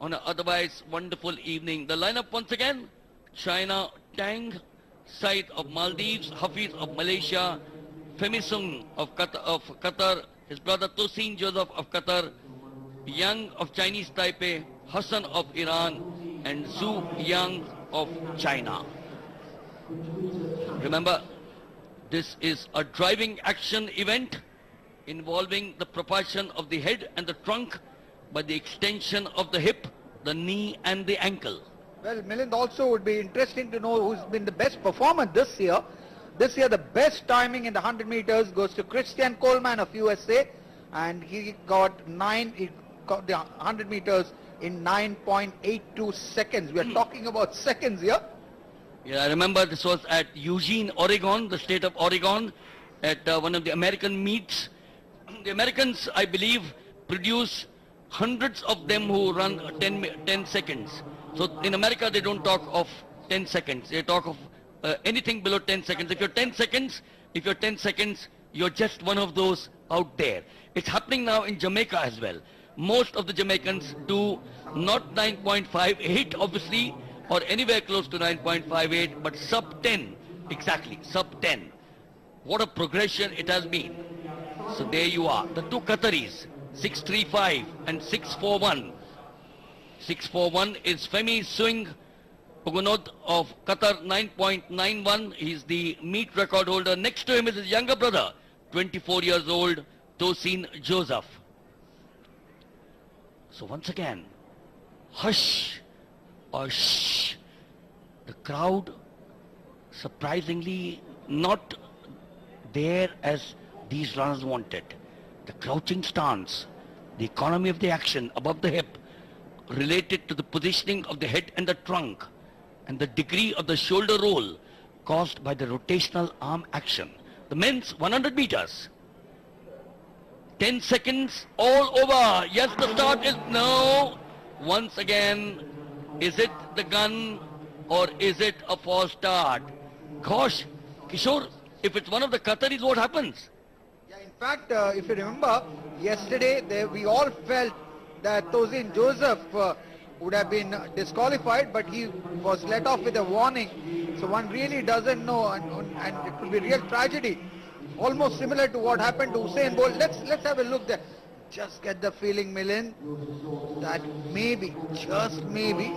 on an otherwise wonderful evening. The lineup once again: China, Tang, Said of Maldives, Hafiz of Malaysia, Femisung of Qatar, his brother Tosin Joseph of Qatar, Yang of Chinese Taipei, Hassan of Iran, and Zhu Yang of China. Remember, this is a driving action event involving the propulsion of the head and the trunk by the extension of the hip, the knee and the ankle. Well, Milind, also would be interesting to know who's been the best performer this year. This year the best timing in the 100 meters goes to Christian Coleman of USA, and he got the 100 meters in 9.82 seconds. We are talking about seconds here. Yeah, I remember this was at Eugene, Oregon, the state of Oregon, at one of the American meets. The Americans, I believe, produce hundreds of them who run 10 seconds. So in America, they don't talk of 10 seconds. They talk of anything below 10 seconds. If you're 10 seconds, you're just one of those out there. It's happening now in Jamaica as well. Most of the Jamaicans do not 9.58, obviously, or anywhere close to 9.58, but sub 10, exactly, sub 10. What a progression it has been. So there you are, the two Qataris, 6.35 and 6.41. 6.41 is Femisung Ugunod of Qatar, 9.91. He's the meet record holder. Next to him is his younger brother, 24 years old, Tosin Joseph. So once again, hush or shh. The crowd surprisingly not there as these runners wanted. The crouching stance, the economy of the action above the hip, related to the positioning of the head and the trunk, and the degree of the shoulder roll caused by the rotational arm action. The men's 100 meters. 10 seconds all over. Yes, the start is no. Once again, is it the gun or is it a false start? Gosh, Kishore, if it's one of the Qataris, what happens? Yeah, in fact, if you remember, yesterday we all felt that Tosin Joseph would have been disqualified, but he was let off with a warning. So one really doesn't know, and it could be real tragedy. Almost similar to what happened to Usain Bolt. Let's have a look there. Just get the feeling, Milind, that maybe, just maybe,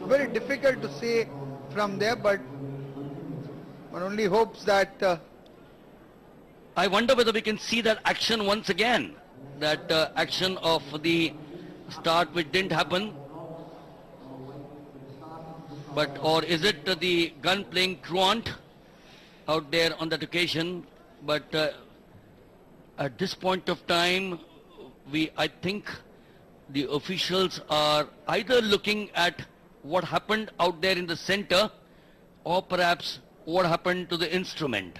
very difficult to say from there, but one only hopes that... I wonder whether we can see that action once again. That action of the start which didn't happen. But, or is it the gun playing truant out there on that occasion? But at this point of time, I think the officials are either looking at what happened out there in the center or perhaps what happened to the instrument.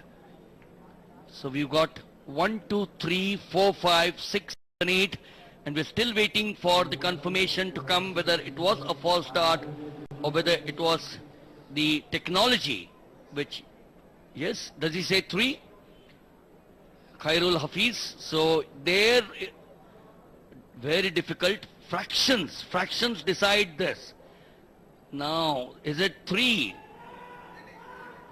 So we've got 1, 2, 3, 4, 5, 6, 7, 8, and we're still waiting for the confirmation to come whether it was a false start or whether it was the technology which, yes, does he say 3? Khairul Hafiz. So there, very difficult. Fractions decide this. Now, is it 3?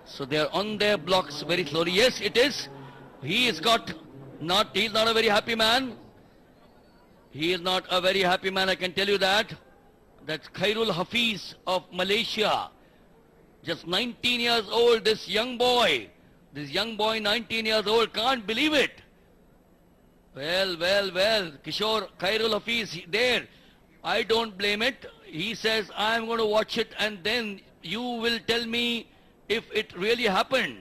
So they are on their blocks very slowly. Yes, it is. He's not a very happy man. He is not a very happy man, I can tell you that. That's Khairul Hafiz of Malaysia. Just 19 years old, this young boy, 19 years old, can't believe it. Well, Kishore, Khairul Hafiz, there. I don't blame it. He says, I'm going to watch it and then you will tell me if it really happened.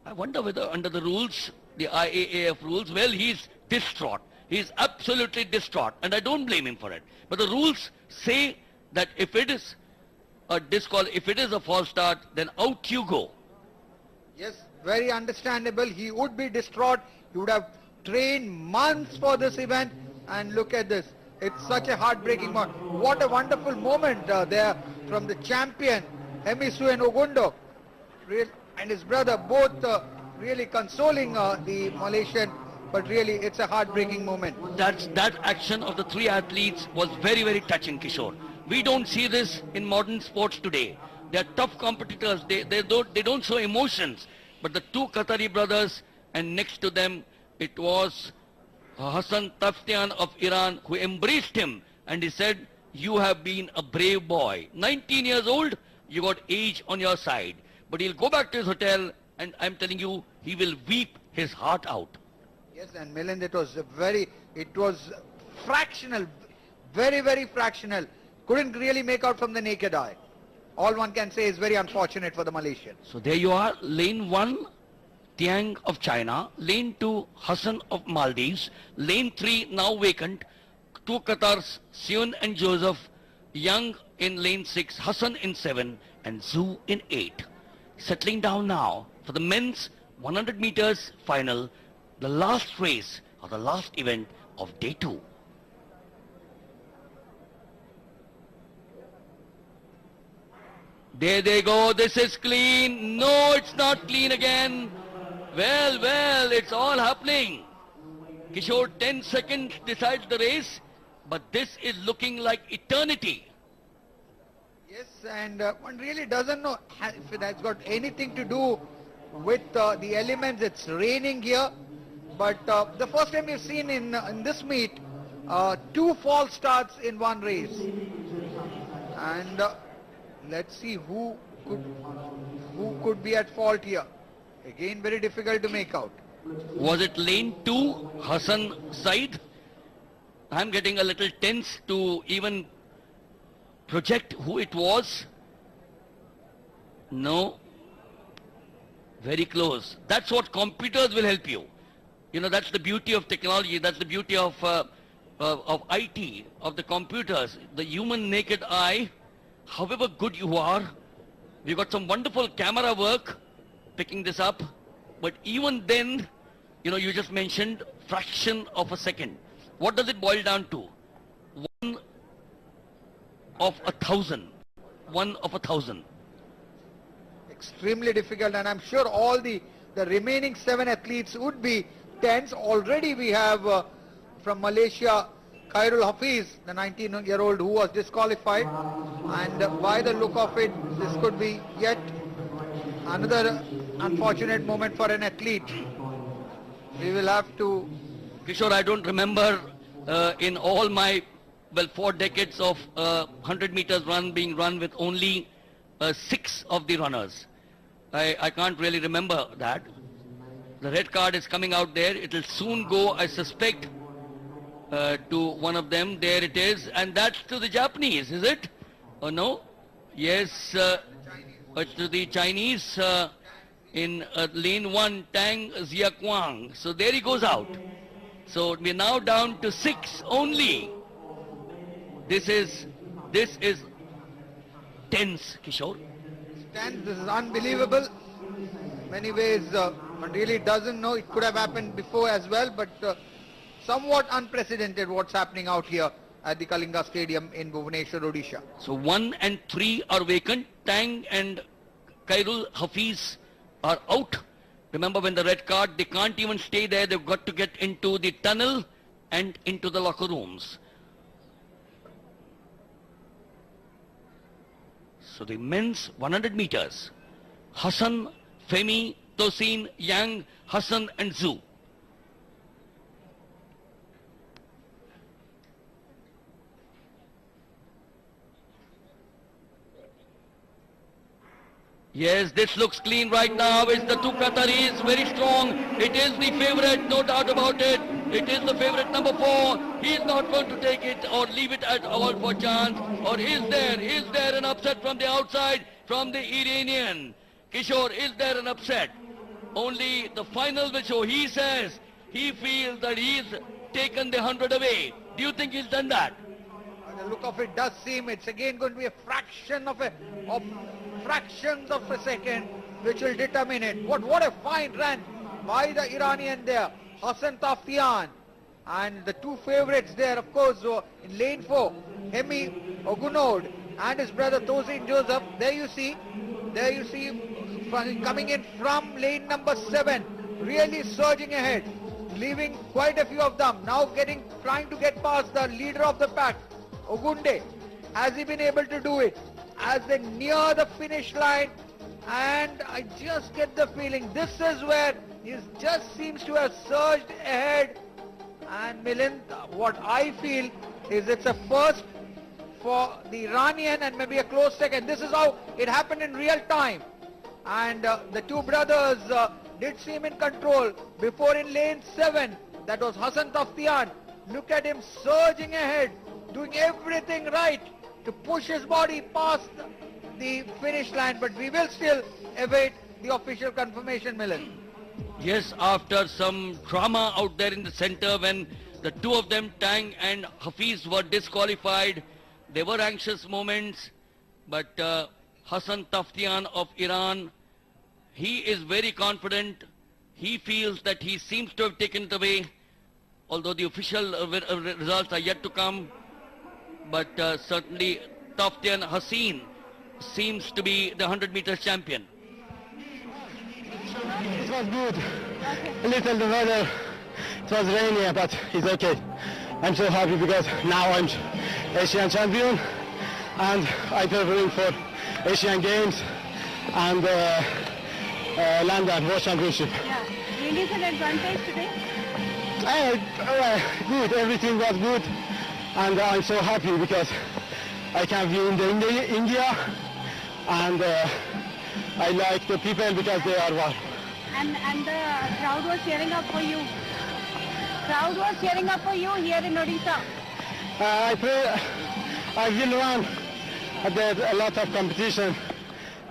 I wonder whether under the rules, the IAAF rules, well, he's distraught. He's absolutely distraught and I don't blame him for it. But the rules say that if it is a false start, then out you go. Yes, very understandable. He would be distraught. He would have trained months for this event. And look at this. It's such a heartbreaking moment. What a wonderful moment there from the champion, Emisuen Ogundo, and his brother, both really consoling the Malaysian. But really, it's a heartbreaking moment. That action of the 3 athletes was very touching, Kishore. We don't see this in modern sports today. They are tough competitors. They don't show emotions. But the 2 Qatari brothers, and next to them, it was Hassan Taftian of Iran, who embraced him. And he said, you have been a brave boy. 19 years old, you got age on your side. But he'll go back to his hotel, and I'm telling you, he will weep his heart out. Yes, and Milind, it was fractional, very fractional. Couldn't really make out from the naked eye. All one can say is very unfortunate for the Malaysians. So there you are, lane 1, Tiang of China, lane 2, Hassan of Maldives, lane 3 now vacant, 2 Qatars, Seun and Joseph, Young in lane 6, Hassan in 7 and Zhu in 8. Settling down now for the men's 100 meters final, the last race or the last event of day 2. There they go. This is clean. No, it's not clean again. Well, it's all happening. Kishore, 10 seconds decides the race, but this is looking like eternity. Yes, and one really doesn't know if it has got anything to do with the elements. It's raining here. But the first time we've seen in this meet, 2 false starts in one race. And let's see who could be at fault here. Again, very difficult to make out. Was it lane 2, Hassan side? I'm getting a little tense to even project who it was. No. Very close. That's what computers will help you. You know, that's the beauty of technology. That's the beauty of IT, of the computers. The human naked eye, however good you are, we've got some wonderful camera work picking this up. But even then, you know, you just mentioned fraction of a second. What does it boil down to? 1 of 1,000. 1 of 1,000. Extremely difficult, and I'm sure all the remaining 7 athletes would be tense. Already we have from Malaysia, Khairul Hafiz, the 19-year-old who was disqualified. And by the look of it, this could be yet another unfortunate moment for an athlete. We will have to... Kishore, I don't remember in all my, 4 decades of 100 meters run being run with only 6 of the runners. I can't really remember that. The red card is coming out there. It will soon go, I suspect, to one of them. There it is. And that's to the Japanese, is it? Or no? Yes, to the Chinese in lane 1, Tang Ziaquang. So there he goes out. So we're now down to 6 only. This is tense, Kishore. Tense, this is unbelievable. Many ways, one really doesn't know. It could have happened before as well, but somewhat unprecedented what's happening out here at the Kalinga Stadium in Bhubaneswar, Odisha. So 1 and 3 are vacant. Tang and Khairul Hafiz are out. Remember, when the red card, they can't even stay there. They've got to get into the tunnel and into the locker rooms. So the men's 100 meters. Hassan, Femi, Tosin, Yang, Hassan and Zhu. Yes, this looks clean right now. It's the two Qataris, very strong. It is the favorite, no doubt about it. It is the favorite, number 4. He is not going to take it or leave it at all for chance. Or is there an upset from the outside from the Iranian? Kishore, is there an upset? Only the final will show. He says he feels that he's taken the 100 away. Do you think he's done that? The look of it does seem it's again going to be a fraction of fractions of a second which will determine it. What a fine run by the Iranian there, Hassan Taftian. And the two favorites there, of course, in lane 4, Hemi Ogunod and his brother Tosin Joseph. There you see coming in from lane number 7, really surging ahead, leaving quite a few of them. Now trying to get past the leader of the pack, Ogunde. Has he been able to do it? As they near the finish line, and I just get the feeling this is where he just seems to have surged ahead. And Milind, what I feel is it's a first for the Iranian and maybe a close second. This is how it happened in real time. And the two brothers did seem in control before in lane 7. That was Hassan Taftian. Look at him surging ahead, doing everything right to push his body past the finish line. But we will still await the official confirmation, Milind. Yes, after some drama out there in the center when the two of them, Tang and Hafiz, were disqualified. There were anxious moments, but Hassan Taftian of Iran, he is very confident. He feels that he seems to have taken it away, although the official results are yet to come. But certainly Taftian Hassan seems to be the 100 meters champion. It was good. A little the weather, it was rainy, but it's okay. I'm so happy because now I'm Asian champion and I'm preparing for Asian Games and London World Championship. Yeah. Really an advantage today? Good, everything was good, and I'm so happy because I can win the India, and I like the people because they are one. And the crowd was cheering up for you. Crowd was cheering up for you here in Odisha. I pray I will run. There's a lot of competition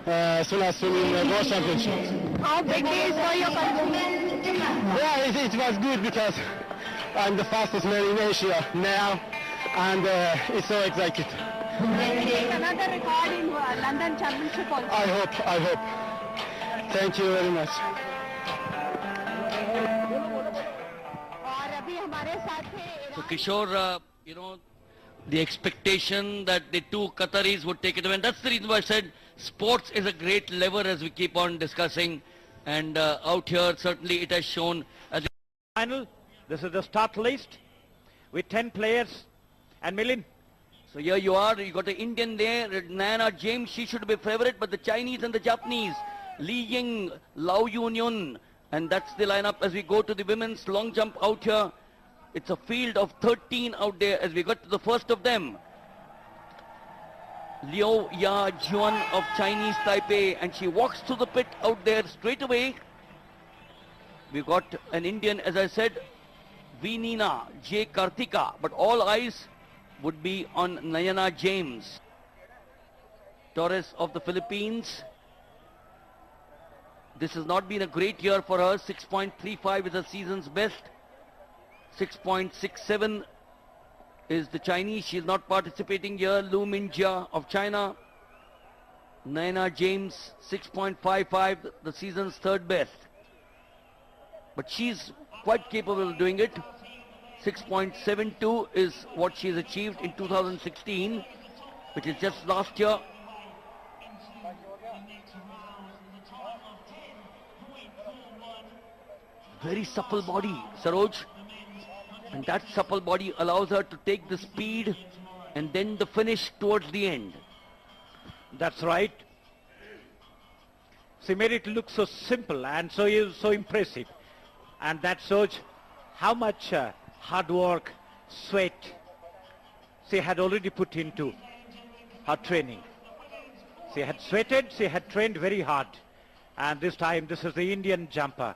soon as soon in the World Championship. How big days for your country? Yeah, it was good because I'm the fastest man in Asia now, and it's so exciting. Another record in London Championship also. I hope. Thank you very much. So Kishore, the expectation that the two Qataris would take it away, and that's the reason why I said sports is a great lever as we keep on discussing, and out here certainly it has shown as final. This is the start list with 10 players and Milind. So here you are, you got the Indian there, Nana James, she should be favorite, but the Chinese and the Japanese, Li Ying, Lau Yunyun, and that's the lineup as we go to the women's long jump out here. It's a field of 13 out there as we got to the first of them. Liu Ya Juan of Chinese Taipei, and she walks to the pit out there straight away. We've got an Indian, as I said, Vinina J. Karthika, but all eyes would be on Nayana James. Torres of the Philippines. This has not been a great year for her. 6.35 is her season's best. 6.67 is the Chinese. She is not participating here. Lu Minjia of China. Naina James, 6.55, the season's third best. But she's quite capable of doing it. 6.72 is what she's achieved in 2016, which is just last year. Very supple body, Saroj. And that supple body allows her to take the speed and then the finish towards the end. That's right. She made it look so simple and so impressive. And that shows how much hard work, sweat she had already put into her training. She had sweated, she had trained very hard. And this time, this is the Indian jumper,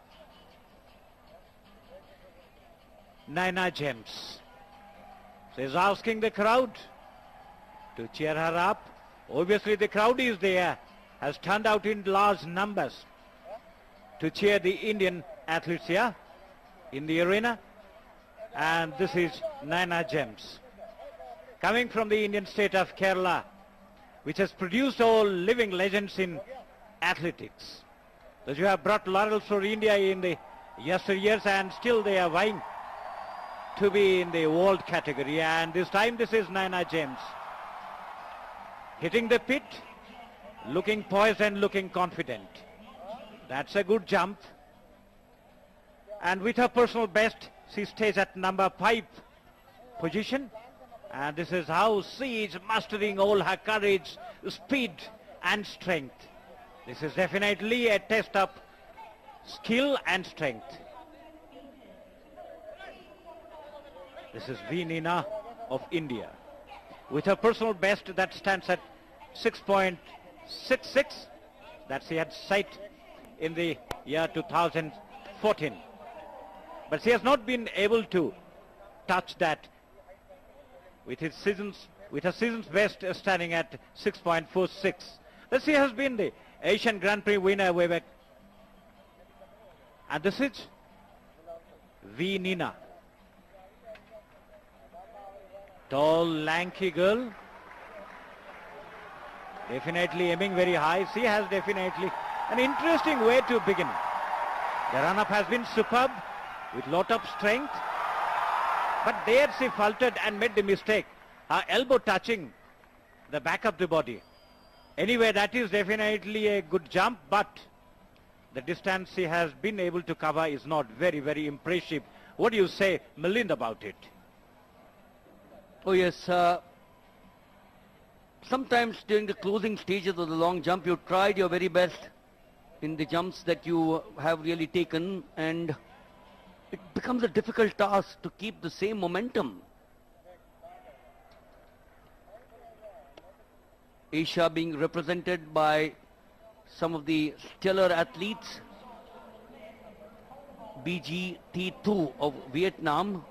Naina James. She's asking the crowd to cheer her up. Obviously the crowd is there, has turned out in large numbers to cheer the Indian athletes here in the arena. And this is Naina James, coming from the Indian state of Kerala, which has produced all living legends in athletics. Those who have brought laurels for India in the yesteryears, and still they are vying to be in the world category. And this time this is Naina James, hitting the pit, looking poised and looking confident. That's a good jump. And with her personal best, she stays at number 5 position. And this is how she is mastering all her courage, speed and strength. This is definitely a test of skill and strength. This is V. Nina of India, with her personal best that stands at 6.66 that she had set in the year 2014. But she has not been able to touch that with her season's best standing at 6.46. But she has been the Asian Grand Prix winner way back. And this is V. Nina. Tall, lanky girl. Definitely aiming very high. She has definitely an interesting way to begin. The run-up has been superb with lot of strength. But there she faltered and made the mistake. Her elbow touching the back of the body. Anyway, that is definitely a good jump, but the distance she has been able to cover is not very, very impressive. What do you say, Milind, about it? Oh yes, sometimes during the closing stages of the long jump, you tried your very best in the jumps that you have really taken, and it becomes a difficult task to keep the same momentum. Asia being represented by some of the stellar athletes. BGT2 of Vietnam.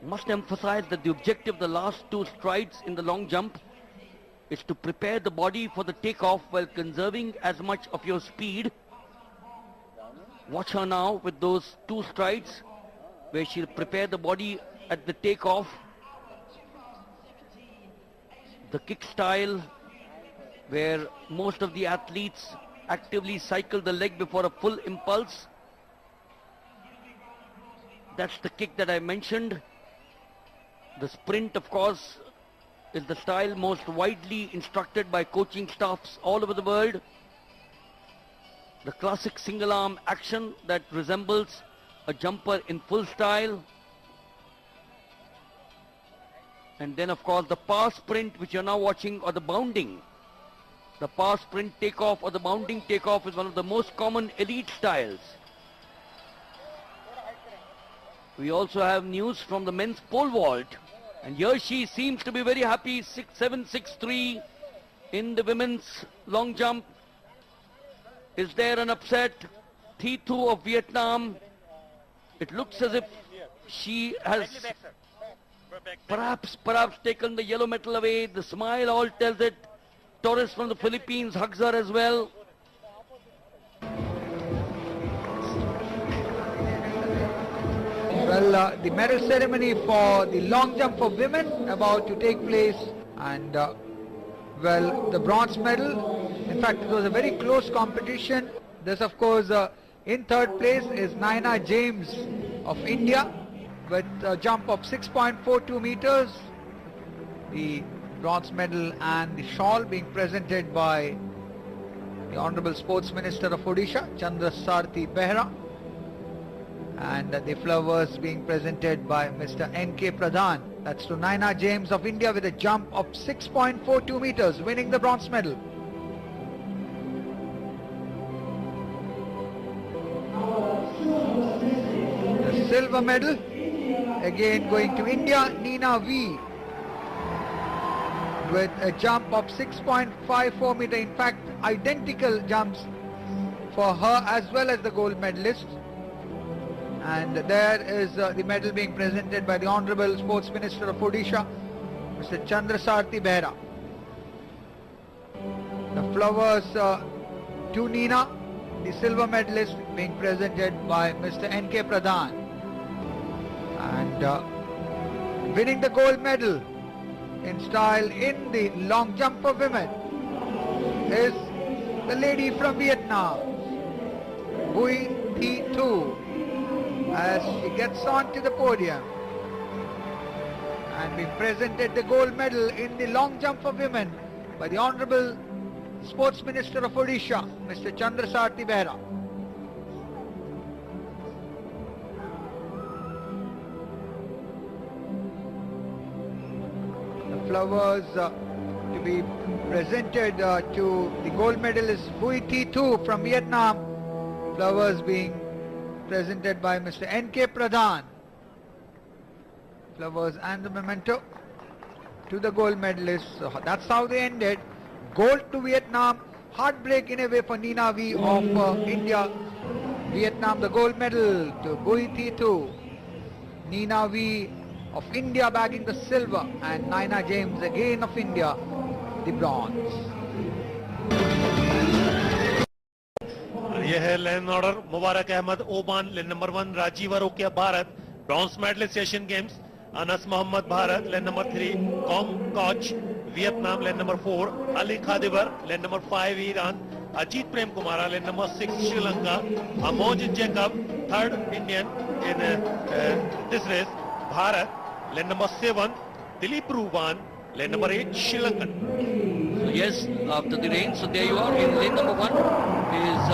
Must emphasize that the objective of the last 2 strides in the long jump is to prepare the body for the takeoff while conserving as much of your speed. Watch her now with those 2 strides where she'll prepare the body at the takeoff. The kick style where most of the athletes actively cycle the leg before a full impulse. That's the kick that I mentioned. The sprint, of course, is the style most widely instructed by coaching staffs all over the world. The classic single arm action that resembles a jumper in full style. And then, of course, the power sprint, which you're now watching, or the bounding. The power sprint takeoff or the bounding takeoff is one of the most common elite styles. We also have news from the men's pole vault. And here she seems to be very happy, 6.763 in the women's long jump. Is there an upset? T2 of Vietnam. It looks as if she has perhaps taken the yellow medal away. The smile all tells it. Torres from the Philippines hugs her as well. Well, the medal ceremony for the long jump for women about to take place, and well, the bronze medal, in fact it was a very close competition. This of course in third place is Naina James of India with a jump of 6.42 meters. The bronze medal and the shawl being presented by the Honorable Sports Minister of Odisha, Chandrasarthi Behera, and the flowers being presented by Mr. N.K. Pradhan. That's to Naina James of India with a jump of 6.42 meters, winning the bronze medal. The silver medal again going to India, Nina V with a jump of 6.54 meter. In fact, identical jumps for her as well as the gold medalist. And there is the medal being presented by the Honorable Sports Minister of Odisha, Mr. Chandrasarthi Behera. The flowers to Nina, the silver medalist, being presented by Mr. N.K. Pradhan. And winning the gold medal in style in the long jump for women is the lady from Vietnam, Bui Thi Tu, as she gets onto the podium and being presented the gold medal in the long jump for women by the Honorable Sports Minister of Odisha, Mr. Chandrasarthi Behera. The flowers to be presented to the gold medalist Bui Thi Tu from Vietnam. Flowers being presented by Mr. N.K. Pradhan. Flowers and the memento to the gold medalists. So that's how they ended. Gold to Vietnam. Heartbreak in a way for Nina V of India. Vietnam the gold medal to Bui Thi Tu. Nina V of India bagging the silver, and Naina James again of India the bronze. यह है lane order. Mubarak Ahmed Oman lane number 1, Rajiv Arokia Bharat bronze medallist Asian Games, Anas Mohammed Bharat lane number 3, कॉम कॉच Vietnam lane number 4, Ali Khadivar lane number 5 Iran, Ajeet Prem Kumar lane number 6 Sri Lanka, Amoj Jacob third Indian in this race Bharat lane number 7, Dilip Ruban lane number 8 Sri So yes, after the rain, so there you are. In lane number 1 is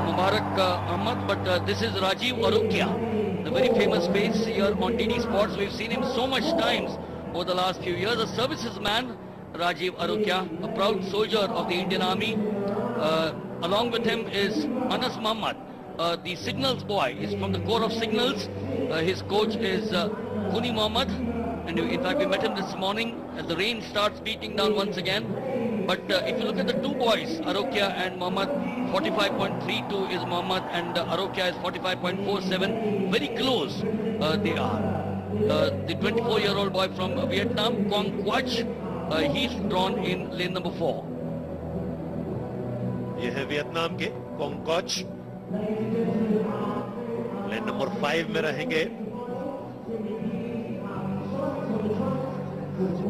Mubarak Ahmad, but this is Rajiv Arukia, the very famous face here on DD Sports. We've seen him so much times over the last few years. A services man, Rajiv Arukia, a proud soldier of the Indian Army. Along with him is Anas Muhammad, the signals boy. Is from the Corps of Signals. His coach is Kuni Muhammad. And in fact, we met him this morning as the rain starts beating down once again. But if you look at the two boys, Arokia and Muhammad, 45.32 is Muhammad and Arokia is 45.47. Very close they are. The 24-year-old boy from Vietnam, Quang Quach, he's drawn in lane number 4. ये है Vietnam के Quang कॉच, लेन number 5 में रहेंगे.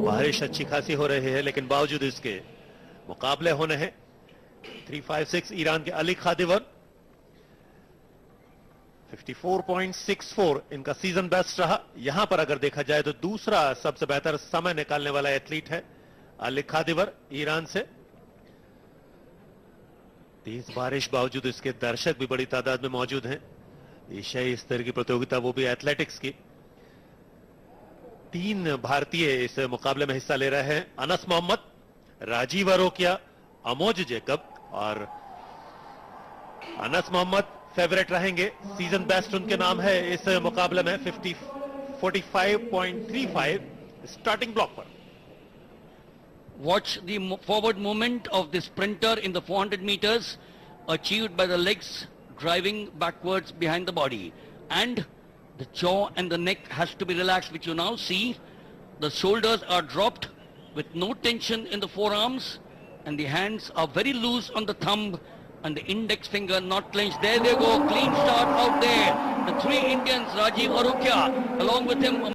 बारिश अच्छी खासी हो रही है, लेकिन बावजूद इसके मुकाबले होने हैं. 356 ईरान के अली खादिवर, 54.64 इनका सीजन बेस्ट रहा. यहां पर अगर देखा जाए तो दूसरा सबसे बेहतर समय निकालने वाला एथलीट है अली खादिवर ईरान से. तेज बारिश बावजूद इसके दर्शक भी बड़ी तादाद में मौजूद हैं. एशियाई स्तर की प्रतियोगिता, वो भी एथलेटिक्स की. 3 भारतीय इस मुकाबले में हिस्सा ले रहे हैं. अनस मोहम्मद, राजीव अरोकिया, अमोज जैकब. और अनस मोहम्मद फेवरेट रहेंगे, सीजन बेस्ट उनके नाम है इस मुकाबले में. 45.35 स्टार्टिंग ब्लॉक पर. Watch the forward movement of the sprinter in the 400 meters, achieved by the legs driving backwards behind the body, and the jaw and the neck has to be relaxed, which you now see. The shoulders are dropped with no tension in the forearms, and the hands are very loose on the thumb and the index finger not clenched. There they go, clean start out there. The three Indians, Rajiv Arukia, along with him